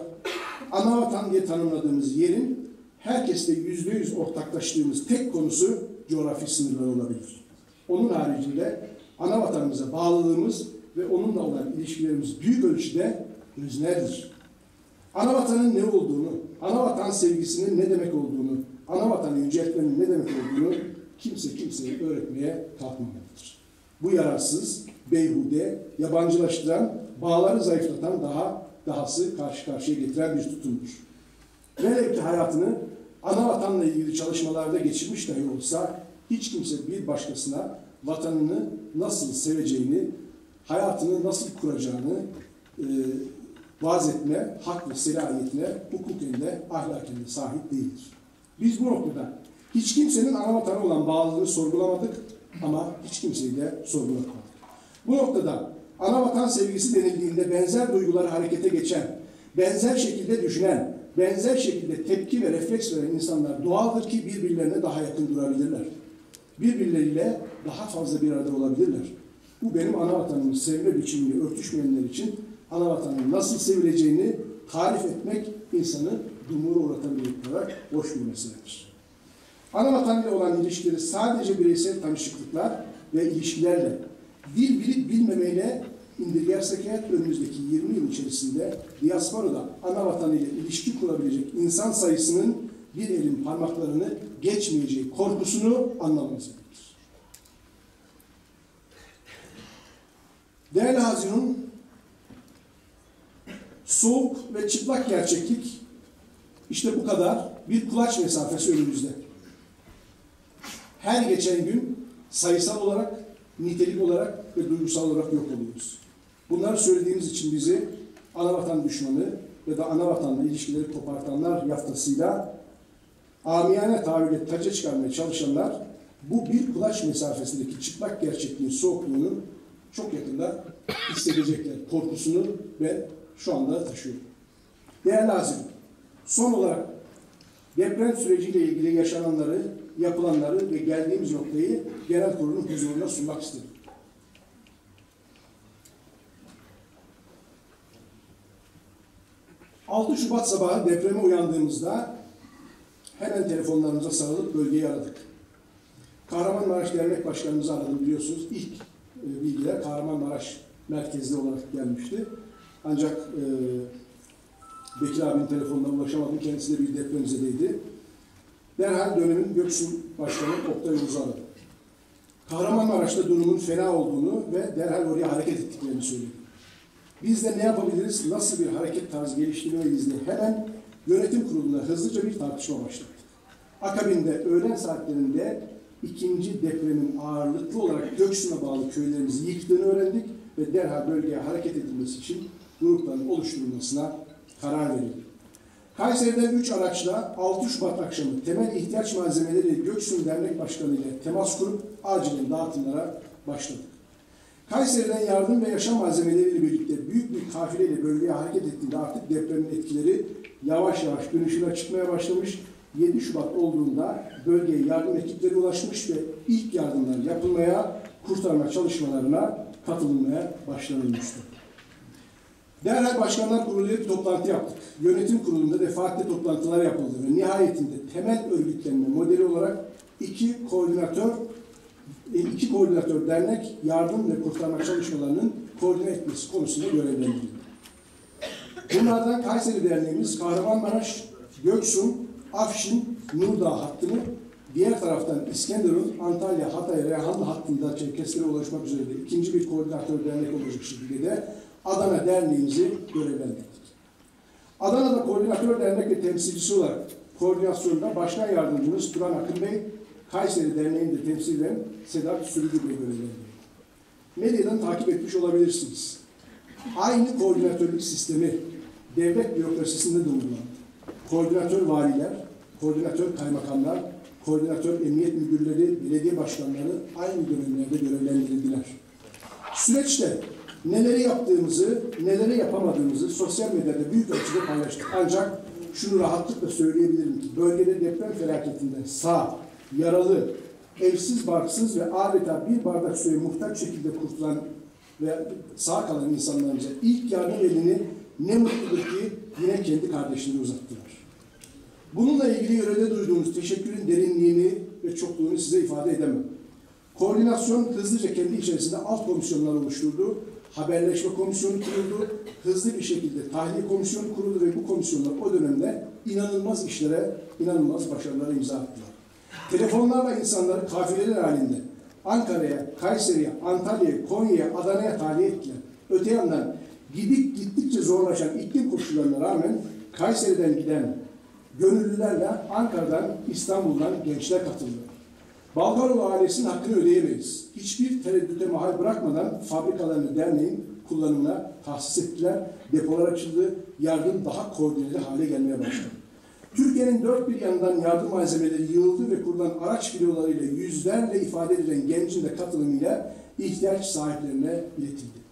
anavatan diye tanımladığımız yerin herkesle %100 ortaklaştığımız tek konusu coğrafi sınırları olabilir. Onun haricinde anavatanımıza bağlılığımız ve onunla olan ilişkilerimiz büyük ölçüde özneldir. Anavatanın ne olduğunu, anavatan sevgisinin ne demek olduğunu, anavatanı yüceltmenin ne demek olduğunu kimse kimseye öğretmeye kalkmamalıdır. Bu yararsız, beyhude, yabancılaştıran, bağları zayıflatan dahası karşı karşıya getiren bir tutumdur. Velev ki hayatını ana vatanla ilgili çalışmalarda geçirmiş dahi olsa hiç kimse bir başkasına vatanını nasıl seveceğini, hayatını nasıl kuracağını vaaz etme, hak ve selahiyetine hukuken de ahlaken de sahip değildir. Biz bu noktada hiç kimsenin ana vatana olan bağlılığını sorgulamadık ama hiç kimseyi de sorgulatmadık. Bu noktada ana vatan sevgisi denildiğinde benzer duyguları harekete geçen, benzer şekilde düşünen, benzer şekilde tepki ve refleks veren insanlar doğaldır ki birbirlerine daha yakın durabilirler. Birbirleriyle daha fazla bir arada olabilirler. Bu benim ana vatanımın sevme biçimini örtüşmeyenler için ana vatanın nasıl sevileceğini tarif etmek insanı dumura uğratabilecek kadar boş bir meseledir. Ana vatan ile olan ilişkileri sadece bireysel tanışıklıklar ve ilişkilerle, dil bilip bilmemeyle indirgersek eğer önümüzdeki 20 yıl içerisinde diasporada ana vatan ile ilişki kurabilecek insan sayısının bir elin parmaklarını geçmeyeceği korkusunu anlamamız gerekir. Değerli Haziran, soğuk ve çıplak gerçeklik işte bu kadar bir kulaç mesafesi önümüzde. Her geçen gün sayısal olarak, nitelik olarak ve duygusal olarak yok oluyoruz. Bunları söylediğimiz için bizi anavatan düşmanı ya da anavatanla ilişkileri kopartanlar yaftasıyla amiyane tabirle taca çıkarmaya çalışanlar bu bir kulaç mesafesindeki çıplak gerçekliğin soğukluğunu çok yakında hissedecekler. Korkusunu ve şu anda taşıyor. Değerli Azim, son olarak deprem süreciyle ilgili yaşananları, yapılanları ve geldiğimiz noktayı genel kurulun huzuruna sunmak istedim. ...6 Şubat sabahı depreme uyandığımızda hemen telefonlarımıza sarılıp bölgeyi aradık. Kahramanmaraş Dernek Başkanımızı aradım biliyorsunuz. İlk bilgiler Kahramanmaraş merkezli olarak gelmişti. Ancak Bekir abinin telefonuna ulaşamadım. Kendisi de bir depremzedeydi. Derhal dönemin Göksu Başkanı Oktay Uğuz'u aradı. Kahramanmaraş'ta durumun fena olduğunu ve derhal oraya hareket ettiklerini söyledi. Biz de ne yapabiliriz, nasıl bir hareket tarzı geliştirmeliyiz diye hemen yönetim kuruluna hızlıca bir tartışma başlattı. Akabinde öğlen saatlerinde ikinci depremin ağırlıklı olarak Göksu'na bağlı köylerimizi yıktığını öğrendik ve derhal bölgeye hareket edilmesi için grupların oluşturulmasına karar verildi. Kayseri'den 3 araçla 6 Şubat akşamı temel ihtiyaç malzemeleri Göksu Dernek Başkanı ile temas kurup acilen dağıtımlara başladık. Kayseri'den yardım ve yaşam malzemeleriyle birlikte büyük bir kafileyle bölgeye hareket ettiğinde artık depremin etkileri yavaş yavaş gün ışığına çıkmaya başlamış. 7 Şubat olduğunda bölgeye yardım ekipleri ulaşmış ve ilk yardımlar yapılmaya, kurtarma çalışmalarına katılmaya başlanılmıştı. Derhal Başkanlar Kurulu'yla bir toplantı yaptık. Yönetim kurulunda defaatle toplantılar yapıldı ve nihayetinde temel örgütlenme modeli olarak iki koordinatör dernek yardım ve kurtarma çalışmalarının koordine etmesi konusunda görevlendirildi. Bunlardan Kayseri Derneğimiz Kahramanmaraş, Göksun, Afşin, Nurdağ hattını, diğer taraftan İskenderun, Antalya, Hatay, Reyhanlı hattında Çerkezlere ulaşmak üzere ikinci bir koordinatör dernek olacak şekilde de Adana Derneğimizi görevlendirdik. Adana'da koordinatör dernek ve temsilcisi olarak koordinasyonda Başkan Yardımcımız Turan Akın Bey, Kayseri Derneği'nde temsilen Sedat Sürücü Bey görevlendirdi. Medyadan takip etmiş olabilirsiniz. Aynı koordinatörlük sistemi devlet bürokrasisinde de uygulandı. Koordinatör valiler, koordinatör kaymakamlar, koordinatör emniyet müdürleri, belediye başkanları aynı dönemlerde görevlendirildiler. Süreçte neleri yaptığımızı, neleri yapamadığımızı sosyal medyada büyük ölçüde paylaştık. Ancak şunu rahatlıkla söyleyebilirim ki bölgede deprem felaketinden sağ, yaralı, evsiz, barksız ve adeta bir bardak suya muhtaç şekilde kurtulan ve sağ kalan insanlarımıza ilk yardım elini ne mutludur ki yine kendi kardeşleri uzattılar. Bununla ilgili yörede duyduğumuz teşekkürün derinliğini ve çokluğunu size ifade edemem. Koordinasyon hızlıca kendi içerisinde alt komisyonlar oluşturdu, haberleşme komisyonu kuruldu, hızlı bir şekilde tahliye komisyonu kuruldu ve bu komisyonlar o dönemde inanılmaz işlere, inanılmaz başarılara imza attılar. Telefonlarla insanları kafileler halinde Ankara'ya, Kayseri'ye, Antalya'ya, Konya'ya, Adana'ya tahliye ettiler. Öte yandan gittikçe zorlaşan iklim koşullarına rağmen Kayseri'den giden Gönüllülerle Ankara'dan, İstanbul'dan gençler katıldı. Balkanoğlu ailesinin hakkını ödeyemeyiz. Hiçbir tereddüte mahal bırakmadan fabrikalarını derneğin kullanımına tahsis ettiler. Depolar açıldı. Yardım daha koordineli hale gelmeye başladı. Türkiye'nin dört bir yanından yardım malzemeleri yığıldı ve kurulan araç filolarıyla yüzlerle ifade edilen gencin de katılımıyla ihtiyaç sahiplerine iletildi.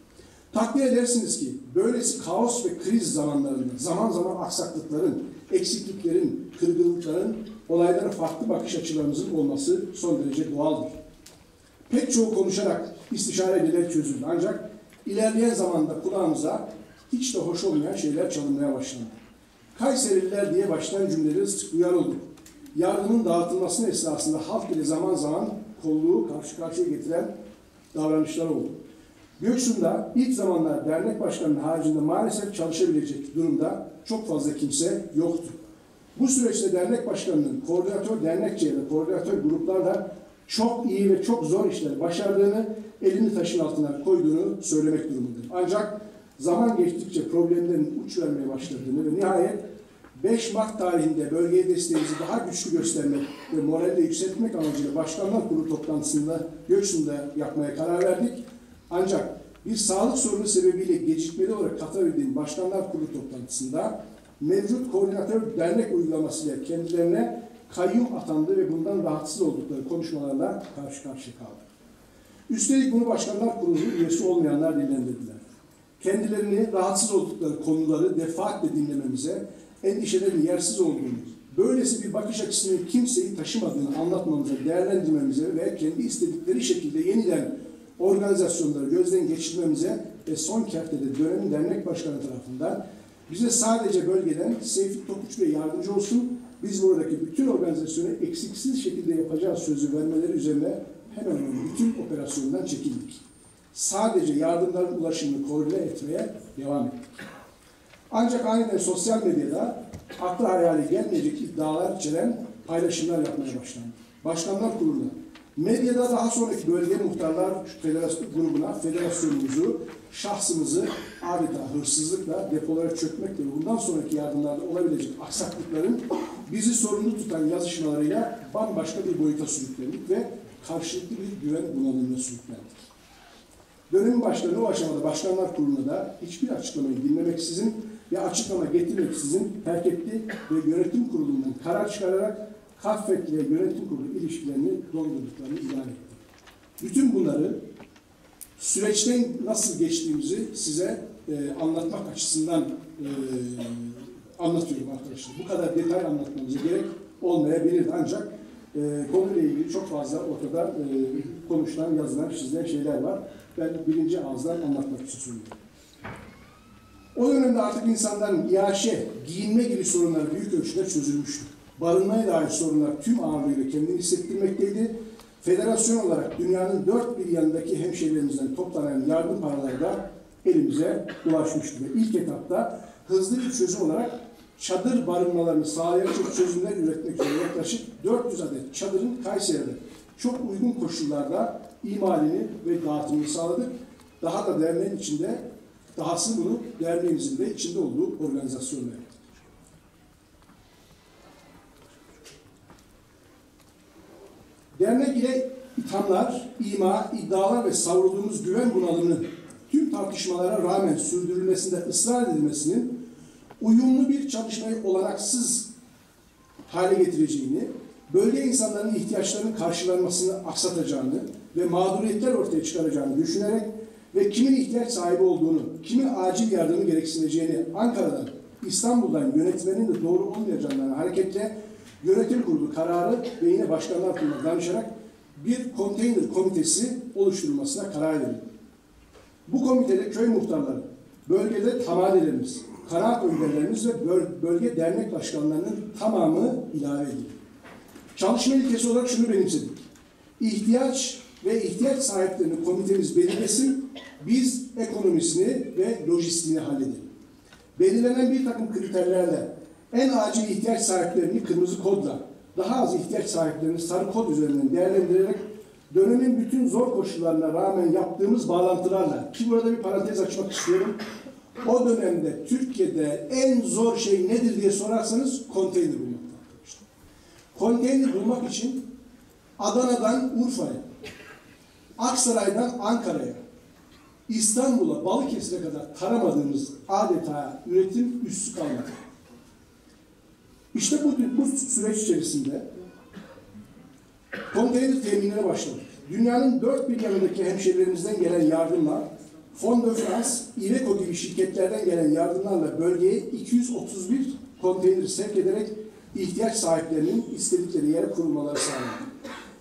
Takdir edersiniz ki böylesi kaos ve kriz zamanlarında zaman zaman aksaklıkların, eksikliklerin, kırgınlıkların, olaylara farklı bakış açılarımızın olması son derece doğaldır. Pek çoğu konuşarak istişare edilerek çözüldü. Ancak ilerleyen zamanda kulağımıza hiç de hoş olmayan şeyler çalınmaya başlandı. Kayserililer diye başlayan cümleleri sık duyar olduk. Yardımın dağıtılmasının esnasında halk ile zaman zaman kolluğu karşı karşıya getiren davranışlar oldu. Göksu'nda ilk zamanlar dernek başkanının haricinde maalesef çalışabilecek durumda çok fazla kimse yoktu. Bu süreçte dernek başkanının koordinatör dernekçe ve koordinatör gruplarla çok iyi ve çok zor işler başardığını, elini taşın altına koyduğunu söylemek durumundayım. Ancak zaman geçtikçe problemlerin uç vermeye başladığını ve nihayet 5 Mart tarihinde bölgeye desteğimizi daha güçlü göstermek ve moralde yükseltmek amacıyla Başkanlar Kurulu toplantısında Göksu'nda yapmaya karar verdik. Ancak bir sağlık sorunu sebebiyle gecikmeli olarak katılabildiğim Başkanlar Kurulu toplantısında mevcut koordinatör dernek uygulamasıyla kendilerine kayyum atandı ve bundan rahatsız oldukları konuşmalarla karşı karşıya kaldı. Üstelik bunu Başkanlar Kurulu üyesi olmayanlar dillendirdiler. Kendilerini rahatsız oldukları konuları defaatle dinlememize, endişelerin yersiz olduğunu, böylesi bir bakış açısının kimseyi taşımadığını anlatmamıza, değerlendirmemize ve kendi istedikleri şekilde yeniden organizasyonları gözden geçirmemize ve son kertede dönemin dernek başkanı tarafından bize sadece bölgeden Seyfi Topuç Bey yardımcı olsun, biz buradaki bütün organizasyonu eksiksiz şekilde yapacağız sözü vermeleri üzerine hemen bütün operasyondan çekildik. Sadece yardımların ulaşımını koordine etmeye devam ettik. Ancak aniden sosyal medyada aklı hayali gelmeyecek iddialar içeren paylaşımlar yapmaya başlandı. Başkanlar Kurulu'na, medyada daha sonraki bölge muhtarlar grubuna federasyonumuzu, şahsımızı adeta hırsızlıkla, depolara çökmekle ve bundan sonraki yardımlarda olabilecek aksaklıkların bizi sorumlu tutan yazışmalarıyla bambaşka bir boyuta sürüklendik ve karşılıklı bir güven bunalımına sürüklendik. Dönemin başkanı o aşamada Başkanlar Kurulu'na da hiçbir açıklamayı dinlemeksizin ve açıklama getirmeksizin terk etti ve yönetim kurulundan karar çıkararak Kaffet ile yönetim kurulu ilişkilerini dondurduklarını ilan etti. Bütün bunları süreçten nasıl geçtiğimizi size anlatmak açısından anlatıyorum arkadaşlar. Bu kadar detay anlatmamıza gerek olmayabilirdi ancak konuyla ilgili çok fazla ortada konuşulan, yazılan, çizilen şeyler var. Ben birinci ağızdan anlatmak için söylüyorum. O dönemde artık insanların iaşe, giyinme gibi sorunlar büyük ölçüde çözülmüştü. Barınmaya dair sorunlar tüm ağırlığıyla kendini hissettirmekteydi. Federasyon olarak dünyanın dört bir yanındaki hemşehrilerimizden toplanan yardım paraları da elimize ulaşmıştı. Ve ilk etapta hızlı bir çözüm olarak çadır barınmalarını sağlayacak çözümler üretmek üzere yaklaşık 400 adet çadırın Kayseri'de çok uygun koşullarda imalini ve dağıtımını sağladık. Daha da derneğin içinde, dahası bunu derneğimizin de içinde olduğu organizasyonla yaptık. Dernek ile ithamlar, ima, iddialar ve savrulduğumuz güven bunalımının tüm tartışmalara rağmen sürdürülmesinde ısrar edilmesinin uyumlu bir çalışmayı olanaksız hale getireceğini, bölge insanların ihtiyaçlarının karşılanmasını aksatacağını ve mağduriyetler ortaya çıkaracağını düşünerek ve kimin ihtiyaç sahibi olduğunu, kimin acil yardımı gereksineceğini Ankara'dan, İstanbul'dan yönetmenin de doğru olmayacağından hareketle yönetim kurulu kararı ve yine Başkanlar Kurulu'na danışarak bir konteyner komitesi oluşturulmasına karar verildi. Bu komitede köy muhtarları, bölgede tamadelerimiz, kanaat önderlerimiz ve bölge dernek başkanlarının tamamı ilave edildi. Çalışma ilkesi olarak şunu benimsedik. İhtiyaç ve ihtiyaç sahiplerini komitemiz belirlesin, biz ekonomisini ve lojistiğini halledelim. Belirlenen bir takım kriterlerle en acil ihtiyaç sahiplerini kırmızı kodla, daha az ihtiyaç sahiplerini sarı kod üzerinden değerlendirerek dönemin bütün zor koşullarına rağmen yaptığımız bağlantılarla, ki burada bir parantez açmak istiyorum, o dönemde Türkiye'de en zor şey nedir diye sorarsanız konteyner bulmak. konteyner bulmak için Adana'dan Urfa'ya, Aksaray'dan Ankara'ya, İstanbul'a, Balıkesir'e kadar taramadığımız adeta üretim üssü kalmadı. İşte bu süreç içerisinde konteyner teminine başladık. Dünyanın dört bir yanındaki hemşehrilerimizden gelen yardımla, Fond de France, Iveco gibi şirketlerden gelen yardımlarla bölgeye 231 konteyner sevk ederek ihtiyaç sahiplerinin istedikleri yere kurulmaları sağlandı.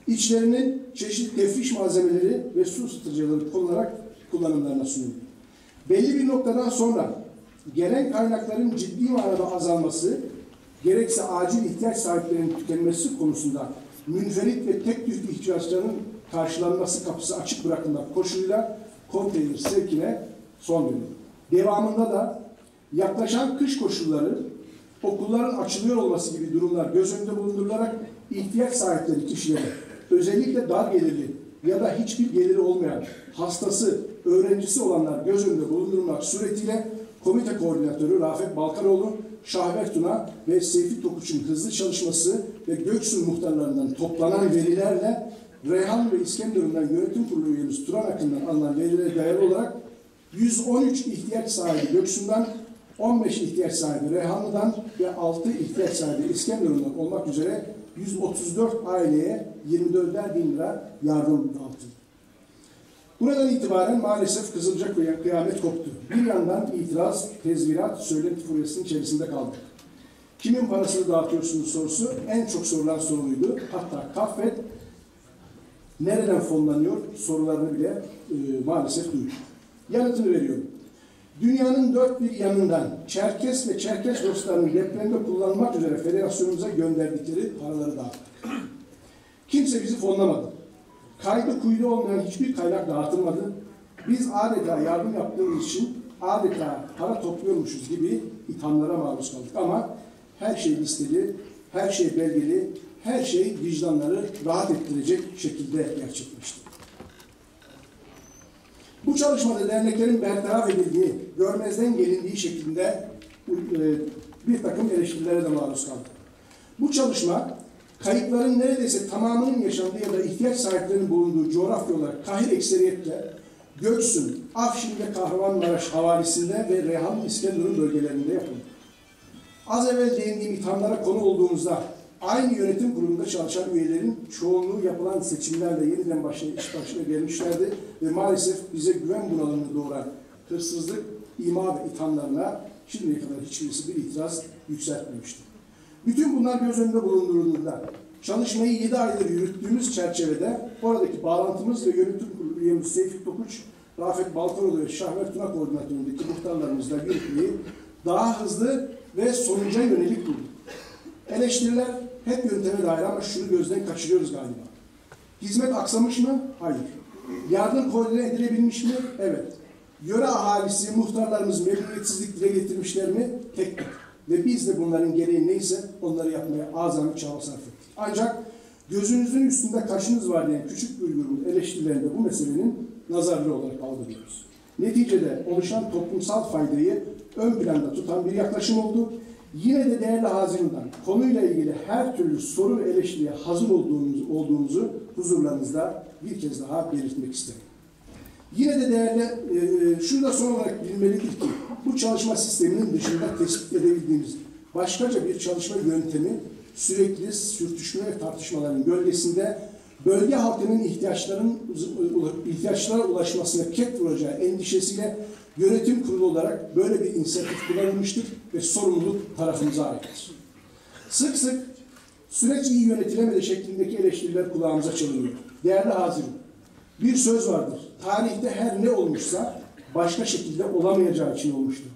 İçlerinin çeşitli tefriş malzemeleri ve su ısıtıcıları konularak kullanımlarına sunuldu. Belli bir noktadan sonra gelen kaynakların ciddi manada azalması, gerekse acil ihtiyaç sahiplerinin tükenmesi konusunda münferit ve tek tük ihtiyaçlarının karşılanması kapısı açık bırakılmak koşuluyla konteyner sevkine son verildi. Devamında da yaklaşan kış koşulları, okulların açılıyor olması gibi durumlar göz önünde bulundurularak ihtiyaç sahipleri kişilere, özellikle dar gelirli ya da hiçbir geliri olmayan, hastası, öğrencisi olanlar göz önünde bulundurulmak suretiyle komite koordinatörü Rafet Balkaroğlu, Şahber Tuna ve Seyfi Tokuç'un hızlı çalışması ve Göksu muhtarlarından toplanan verilerle Reyhan ve İskenderun'dan yönetim kurulu üyemiz Turan Akın'dan alınan verilere dayalı olarak 113 ihtiyaç sahibi Göksu'ndan, 15 ihtiyaç sahibi Reyhanlı'dan ve 6 ihtiyaç sahibi İskenderun'dan olmak üzere 134 aileye 24'er bin lira yardım dağıtıldı. Buradan itibaren maalesef Kızılca kıyamet koptu. Bir yandan itiraz, tezvirat, söylenti furyasının içerisinde kaldık. Kimin parasını dağıtıyorsunuz sorusu en çok sorulan soruydu. Hatta Kaffet nereden fonlanıyor sorularını bile maalesef duyduk. Yanıtını veriyorum. Dünyanın dört bir yanından Çerkes ve Çerkes dostlarının depremde kullanmak üzere federasyonumuza gönderdikleri paraları dağıttık. Kimse bizi fonlamadı. Kaydı kuydu olmayan hiçbir kaynak dağıtılmadı. Biz adeta yardım yaptığımız için adeta para topluyormuşuz gibi ithamlara maruz kaldık. Ama her şey listeli, her şey belgeli, her şey vicdanları rahat ettirecek şekilde gerçekleşti. Bu çalışmada derneklerin bertaraf edildiği, görmezden gelindiği şeklinde bir takım eleştirilere de maruz kaldık. Bu çalışma, kayıpların neredeyse tamamının yaşandığı ya da ihtiyaç sahiplerinin bulunduğu coğrafya olarak kahir ekseriyetle Göksun, Afşin ve Kahramanmaraş havalisinde ve Reyhan İskenderun bölgelerinde yapıldı. Az evvel değindiğim ithamlara konu olduğumuzda aynı yönetim kurulunda çalışan üyelerin çoğunluğu yapılan seçimlerle yeniden iş başına gelmişlerdi ve maalesef bize güven bunalımını doğuran hırsızlık, ima ve ithamlarına şimdiye kadar hiçbirisi bir itiraz yükseltmemişti. Bütün bunlar göz önünde bulundurulduğunda çalışmayı 7 aydır yürüttüğümüz çerçevede oradaki bağlantımız ve yönetim kurulu üyemiz Seyfi Tokuç, Rafet Balkaroğlu ve Şahber Tuna koordinatöründeki muhtarlarımızla yürütmeyi daha hızlı ve sonuca yönelik bulduk. Eleştiriler hep yönteme dair ama şunu gözden kaçırıyoruz galiba. Hizmet aksamış mı? Hayır. Yardım koordine edilebilmiş mi? Evet. Yöre ahalisi, muhtarlarımız memnuniyetsizlik dile getirmişler mi? Tek tek. Ve biz de bunların gereği neyse onları yapmaya azami çaba sarf ettik. Ancak gözünüzün üstünde kaşınız var diyen küçük bir grubun eleştirilerinde bu meselenin nazarlı olarak algılıyoruz. Neticede oluşan toplumsal faydayı ön planda tutan bir yaklaşım oldu. Yine de değerli Haziran'dan konuyla ilgili her türlü soru ve eleştiriye hazır olduğumuzu huzurlarınızda bir kez daha belirtmek isterim. Yine de değerli, şunu da son olarak bilmelidir ki bu çalışma sisteminin dışında tespit edebildiğimiz başkaca bir çalışma yöntemi sürekli sürtüşme ve tartışmaların gölgesinde bölge halkının ihtiyaçlara ulaşmasına ket vuracağı endişesiyle yönetim kurulu olarak böyle bir inisiyatif kullanılmıştır ve sorumluluk tarafımıza aittir. Sık sık süreç iyi yönetilemedi şeklindeki eleştiriler kulağımıza çalınıyor. Değerli Haziran, bir söz vardır. Tarihte her ne olmuşsa başka şekilde olamayacağı için olmuştur.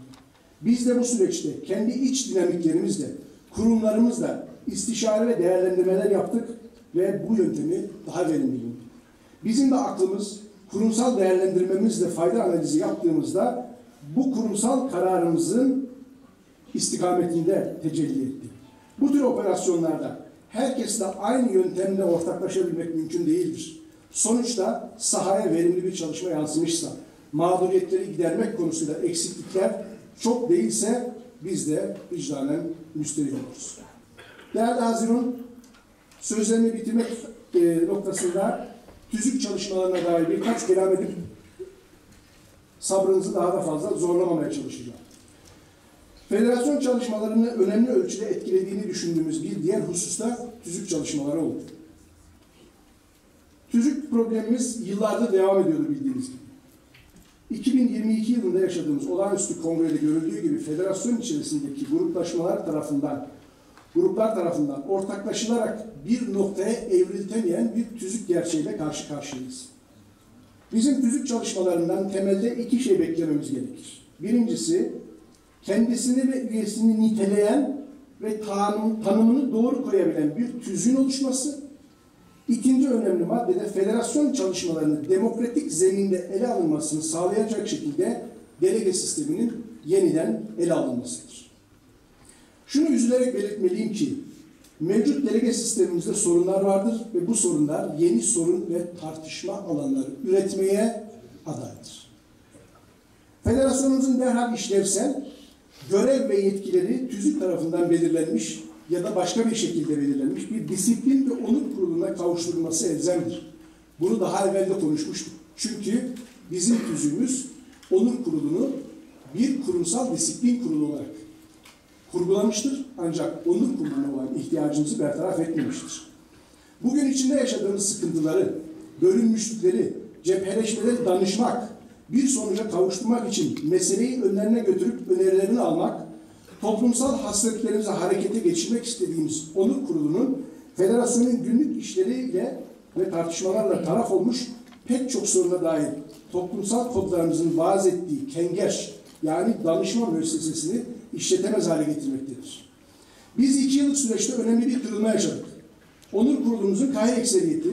Biz de bu süreçte kendi iç dinamiklerimizle, kurumlarımızla istişare ve değerlendirmeler yaptık ve bu yöntemi daha verimli bulduk. Bizim de aklımız kurumsal değerlendirmemizle fayda analizi yaptığımızda bu kurumsal kararımızın istikametinde tecelli etti. Bu tür operasyonlarda herkesle aynı yöntemle ortaklaşabilmek mümkün değildir. Sonuçta sahaya verimli bir çalışma yansımışsa, mağduriyetleri gidermek konusunda eksiklikler çok değilse biz de vicdanen müsterih oluruz. Değerli Haziran, sözlerimi bitirmek noktasında tüzük çalışmalarına dair birkaç kelam edip sabrınızı daha da fazla zorlamamaya çalışacağım. Federasyon çalışmalarını önemli ölçüde etkilediğini düşündüğümüz bir diğer hususta tüzük çalışmaları oldu. Tüzük problemimiz yıllardır devam ediyordu bildiğiniz gibi. 2022 yılında yaşadığımız olağanüstü kongrede görüldüğü gibi federasyon içerisindeki gruplar tarafından ortaklaşılarak bir noktaya evriltemeyen bir tüzük gerçeğiyle karşı karşıyayız. Bizim tüzük çalışmalarından temelde iki şey beklememiz gerekir. Birincisi, kendisini ve üyesini niteleyen ve tanımını doğru koyabilen bir tüzüğün oluşması. İkinci önemli maddede federasyon çalışmalarını demokratik zeminde ele alınmasını sağlayacak şekilde delege sisteminin yeniden ele alınmasıdır. Şunu üzülerek belirtmeliyim ki, mevcut delege sistemimizde sorunlar vardır ve bu sorunlar yeni sorun ve tartışma alanları üretmeye adaydır. Federasyonumuzun derhal işlevsel, görev ve yetkileri tüzük tarafından belirlenmiş ya da başka bir şekilde belirlenmiş bir disiplin ve onur kuruluna kavuşturulması elzemdir. Bunu daha evvel de konuşmuştuk. Çünkü bizim tüzüğümüz onur kurulunu bir kurumsal disiplin kurulu olarak kurgulamıştır. Ancak onur kuruluna olan ihtiyacımızı bertaraf etmemiştir. Bugün içinde yaşadığımız sıkıntıları, bölünmüşlükleri, cepheleşmeleri danışmak, bir sonuca kavuşturmak için meseleyi önlerine götürüp önerilerini almak, toplumsal hasretlerimizi harekete geçirmek istediğimiz onur kurulunun federasyonun günlük işleriyle ve tartışmalarla taraf olmuş pek çok soruna dair toplumsal kodlarımızın vaaz ettiği kengeş, yani danışma müessesesini işletemez hale getirmektedir. Biz 2 yıllık süreçte önemli bir kırılma yaşadık. Onur kurulumuzun gayri ekseriyeti,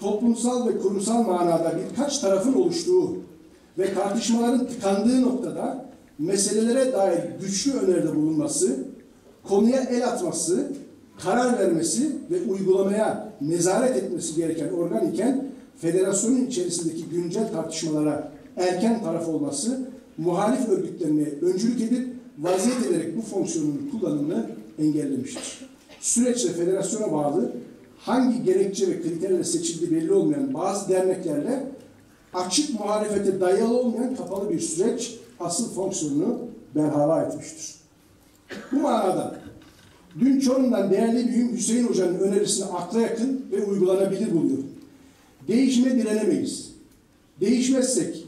toplumsal ve kurumsal manada birkaç tarafın oluştuğu ve tartışmaların tıkandığı noktada meselelere dair güçlü öneride bulunması, konuya el atması, karar vermesi ve uygulamaya nezaret etmesi gereken organ iken, federasyonun içerisindeki güncel tartışmalara erken taraf olması, muhalif örgütlenmeye öncülük edip vaziyet ederek bu fonksiyonun kullanımını engellemiştir. Süreçte federasyona bağlı hangi gerekçe ve kriterle seçildiği belli olmayan bazı derneklerle açık muhalefete dayalı olmayan kapalı bir süreç asıl fonksiyonunu berhava etmiştir. Bu manada dün Çorum'dan değerli büyüğüm Hüseyin Hoca'nın önerisini akla yakın ve uygulanabilir buluyorum. Değişime direnemeyiz. Değişmezsek,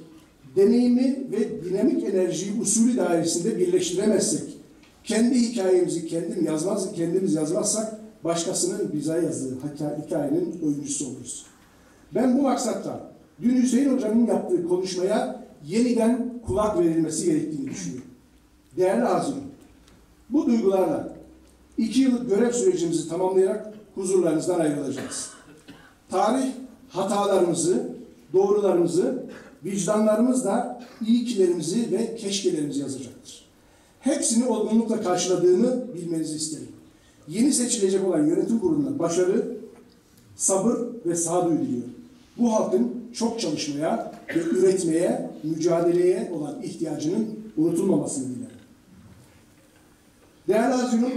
deneyimi ve dinamik enerjiyi usulü dairesinde birleştiremezsek, kendi hikayemizi kendimiz yazmazsak, başkasının bize yazdığı hikayenin oyuncusu oluruz. Ben bu maksatla dün Hüseyin Hoca'nın yaptığı konuşmaya yeniden kulak verilmesi gerektiğini düşünüyorum. Değerli hazırım, bu duygularla 2 yıllık görev sürecimizi tamamlayarak huzurlarınızdan ayrılacağız. Tarih hatalarımızı, doğrularımızı, vicdanlarımızla iyikilerimizi ve keşkelerimizi yazacaktır. Hepsini olgunlukla karşıladığımı bilmenizi isterim. Yeni seçilecek olan yönetim kuruluna başarı, sabır ve sağduyu diliyorum. Bu halkın çok çalışmaya ve üretmeye, mücadeleye olan ihtiyacının unutulmamasını dilerim. Değerli hazırım,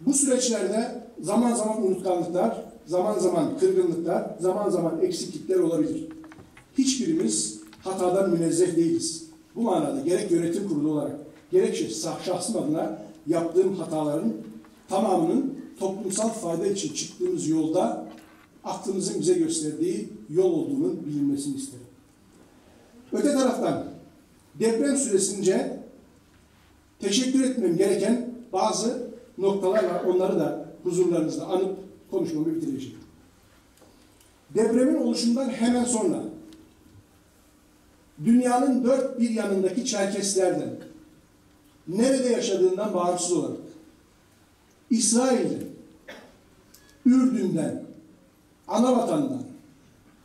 bu süreçlerde zaman zaman unutkanlıklar, zaman zaman kırgınlıklar, zaman zaman eksiklikler olabilir. Hiçbirimiz hatadan münezzeh değiliz. Bu manada gerek yönetim kurulu olarak, gerekse şahsım adına yaptığım hataların tamamının toplumsal fayda için çıktığımız yolda aklımızın bize gösterdiği yol olduğunun bilinmesini isterim. Öte taraftan deprem süresince teşekkür etmem gereken bazı noktalar var. Onları da huzurlarınızda anıp konuşmamı bitireceğim. Depremin oluşundan hemen sonra dünyanın dört bir yanındaki Çerkeslerden, nerede yaşadığından bağımsız olarak, İsrail'den, Ürdün'den, Anavatan'dan,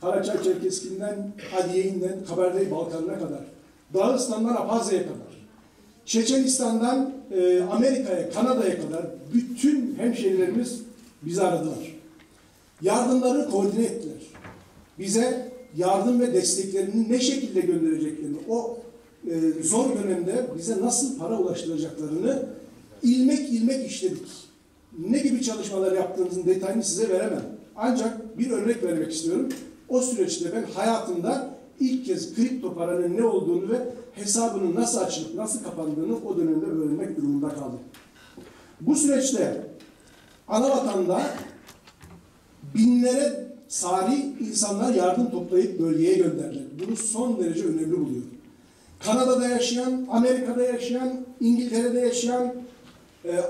Karaçay-Çerkeski'nden, Hadiye'inden, Kabardey-Balkanı'na kadar, Dağıstan'dan Abhazya'ya kadar, Çeçenistan'dan Amerika'ya, Kanada'ya kadar bütün hemşehrilerimiz bizi aradılar. Yardımlarını koordine ettiler. Bize yardım ve desteklerini ne şekilde göndereceklerini, o zor dönemde bize nasıl para ulaştıracaklarını ilmek ilmek işledik. ne gibi çalışmalar yaptığınızın detayını size veremem. Ancak bir örnek vermek istiyorum. O süreçte ben hayatımda ilk kez kripto paranın ne olduğunu ve hesabının nasıl açılıp nasıl kapandığını o dönemde öğrenmek durumunda kaldım. Bu süreçte Anavatanda binlere sari insanlar yardım toplayıp bölgeye gönderdiler. Bunu son derece önemli buluyorum. Kanada'da yaşayan, Amerika'da yaşayan, İngiltere'de yaşayan,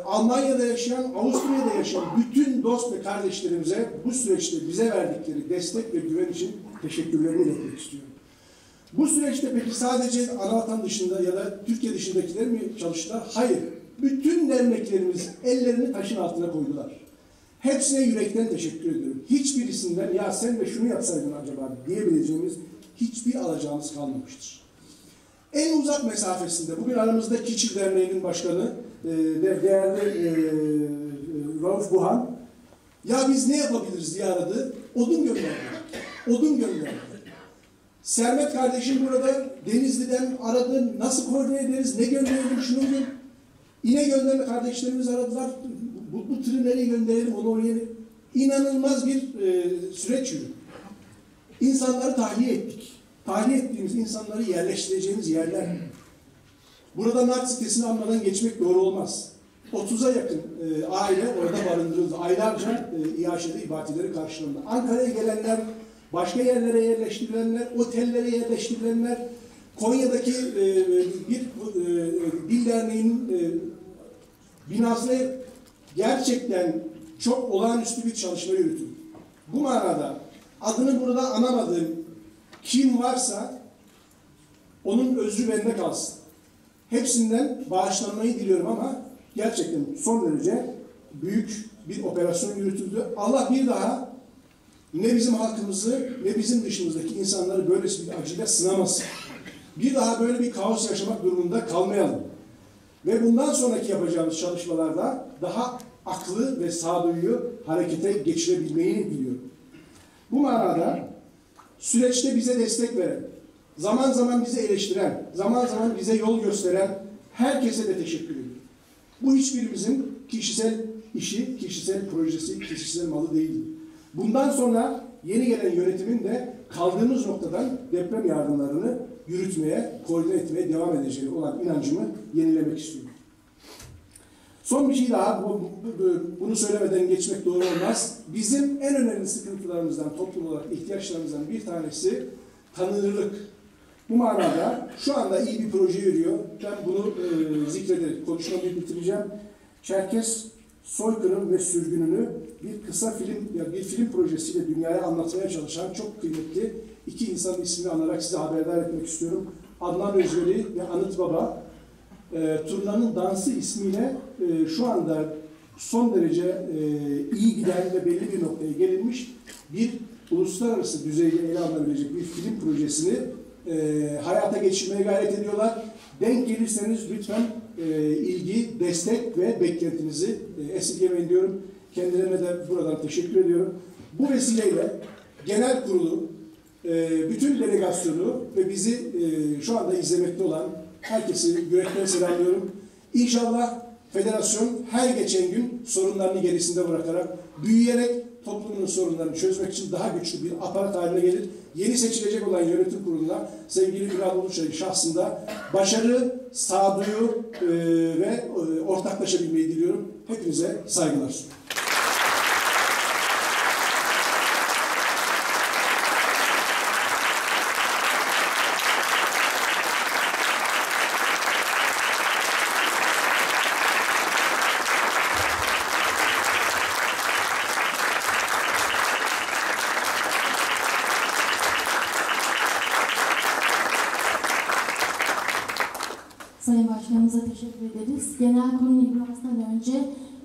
Almanya'da yaşayan, Avusturya'da yaşayan bütün dost ve kardeşlerimize bu süreçte bize verdikleri destek ve güven için teşekkürlerimi iletmek istiyorum. Bu süreçte peki sadece Anavatan dışında ya da Türkiye dışındakiler mi çalıştılar? Hayır. Bütün derneklerimiz ellerini taşın altına koydular. Hepsine yürekten teşekkür ediyorum. Hiçbirisinden ya sen de şunu yapsaydın acaba diyebileceğimiz hiçbir alacağımız kalmamıştır. En uzak mesafesinde, bugün aramızda Kiçil Derneği'nin başkanı, değerli Rauf Buhan, ya biz ne yapabiliriz diye aradı, odun gönderdi. Odun gönderdi. Sermet kardeşim burada Denizli'den aradı, nasıl koordine ederiz, ne gönderelim, şunu gönderelim. İnegöl'den kardeşlerimiz aradılar, bu tırı nereye gönderelim, onu oraya. İnanılmaz bir süreç yürüdü. İnsanları tahliye ettik. Tahliye ettiğimiz insanları yerleştireceğimiz yerler. Burada Nart sitesini almadan geçmek doğru olmaz. 30'a yakın aile orada barındırıldı. Aylarca İHŞ'de ibatileri karşılandı. Ankara'ya gelenler, başka yerlere yerleştirilenler, otellere yerleştirilenler, Konya'daki bir Dil Derneği'nin binasına gerçekten çok olağanüstü bir çalışma yürütüldü. Bu manada adını burada anamadığım kim varsa onun özrü bende kalsın. Hepsinden bağışlanmayı diliyorum ama gerçekten son derece büyük bir operasyon yürütüldü. Allah bir daha ne bizim halkımızı ne bizim dışımızdaki insanları böylesi bir acıyla sınamasın. Bir daha böyle bir kaos yaşamak durumunda kalmayalım. Ve bundan sonraki yapacağımız çalışmalarda daha aklı ve sağduyuyu harekete geçirebilmeyi diliyorum. Bu manada süreçte bize destek veren, zaman zaman bizi eleştiren, zaman zaman bize yol gösteren herkese de teşekkür ediyorum. Bu hiçbirimizin kişisel işi, kişisel projesi, kişisel malı değil. Bundan sonra yeni gelen yönetimin de kaldığımız noktadan deprem yardımlarını yürütmeye, koordine etmeye devam edeceği olan inancımı yenilemek istiyorum. Son bir şey daha, bunu söylemeden geçmek doğru olmaz. Bizim en önemli sıkıntılarımızdan, toplum olarak ihtiyaçlarımızdan bir tanesi tanınırlık. Bu manada şu anda iyi bir proje yürüyor. Ben bunu zikrederek konuşmamı bitireceğim. Çerkes soykırım ve sürgününü bir kısa film, yani bir film projesiyle dünyaya anlatmaya çalışan çok kıymetli iki insanın ismini anarak size haberdar etmek istiyorum. Adnan Özveri ve Anıt Baba. Turnanın Dansı ismiyle şu anda son derece iyi giden ve belli bir noktaya gelinmiş bir uluslararası düzeyde ele alınabilecek bir film projesini hayata geçirmeye gayret ediyorlar. Denk gelirseniz lütfen ilgi, destek ve beklentinizi esirgemeyin diyorum. Kendilerine de buradan teşekkür ediyorum. Bu vesileyle genel kurulu, bütün delegasyonu ve bizi şu anda izlemekte olan herkesi yürekten selamlıyorum. İnşallah federasyon her geçen gün sorunlarını gerisinde bırakarak, büyüyerek toplumun sorunlarını çözmek için daha güçlü bir aparat haline gelir. Yeni seçilecek olan yönetim kuruluna sevgili Ünal Uluçay'ın şahsında başarı, sağduyu ve ortaklaşabilmeyi diliyorum. Hepinize saygılar sunuyorum. Sayın Başkanımıza teşekkür ederiz. Genel kurulun icrasından önce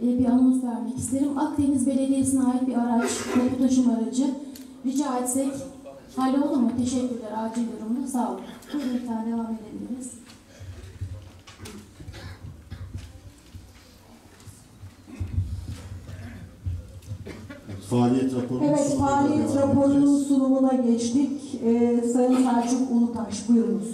bir anons vermek isterim. Akdeniz Belediyesi'ne ait bir araç, toplu taşıma aracı rica etsek halloldu mu? Teşekkürler. Acil durumda. Sağ olun. Buyurun lütfen devam edebiliriz. Faaliyet raporu. Evet, faaliyet raporunun sunumuna geçtik. Sayın Selçuk Ulutaş, buyurunuz.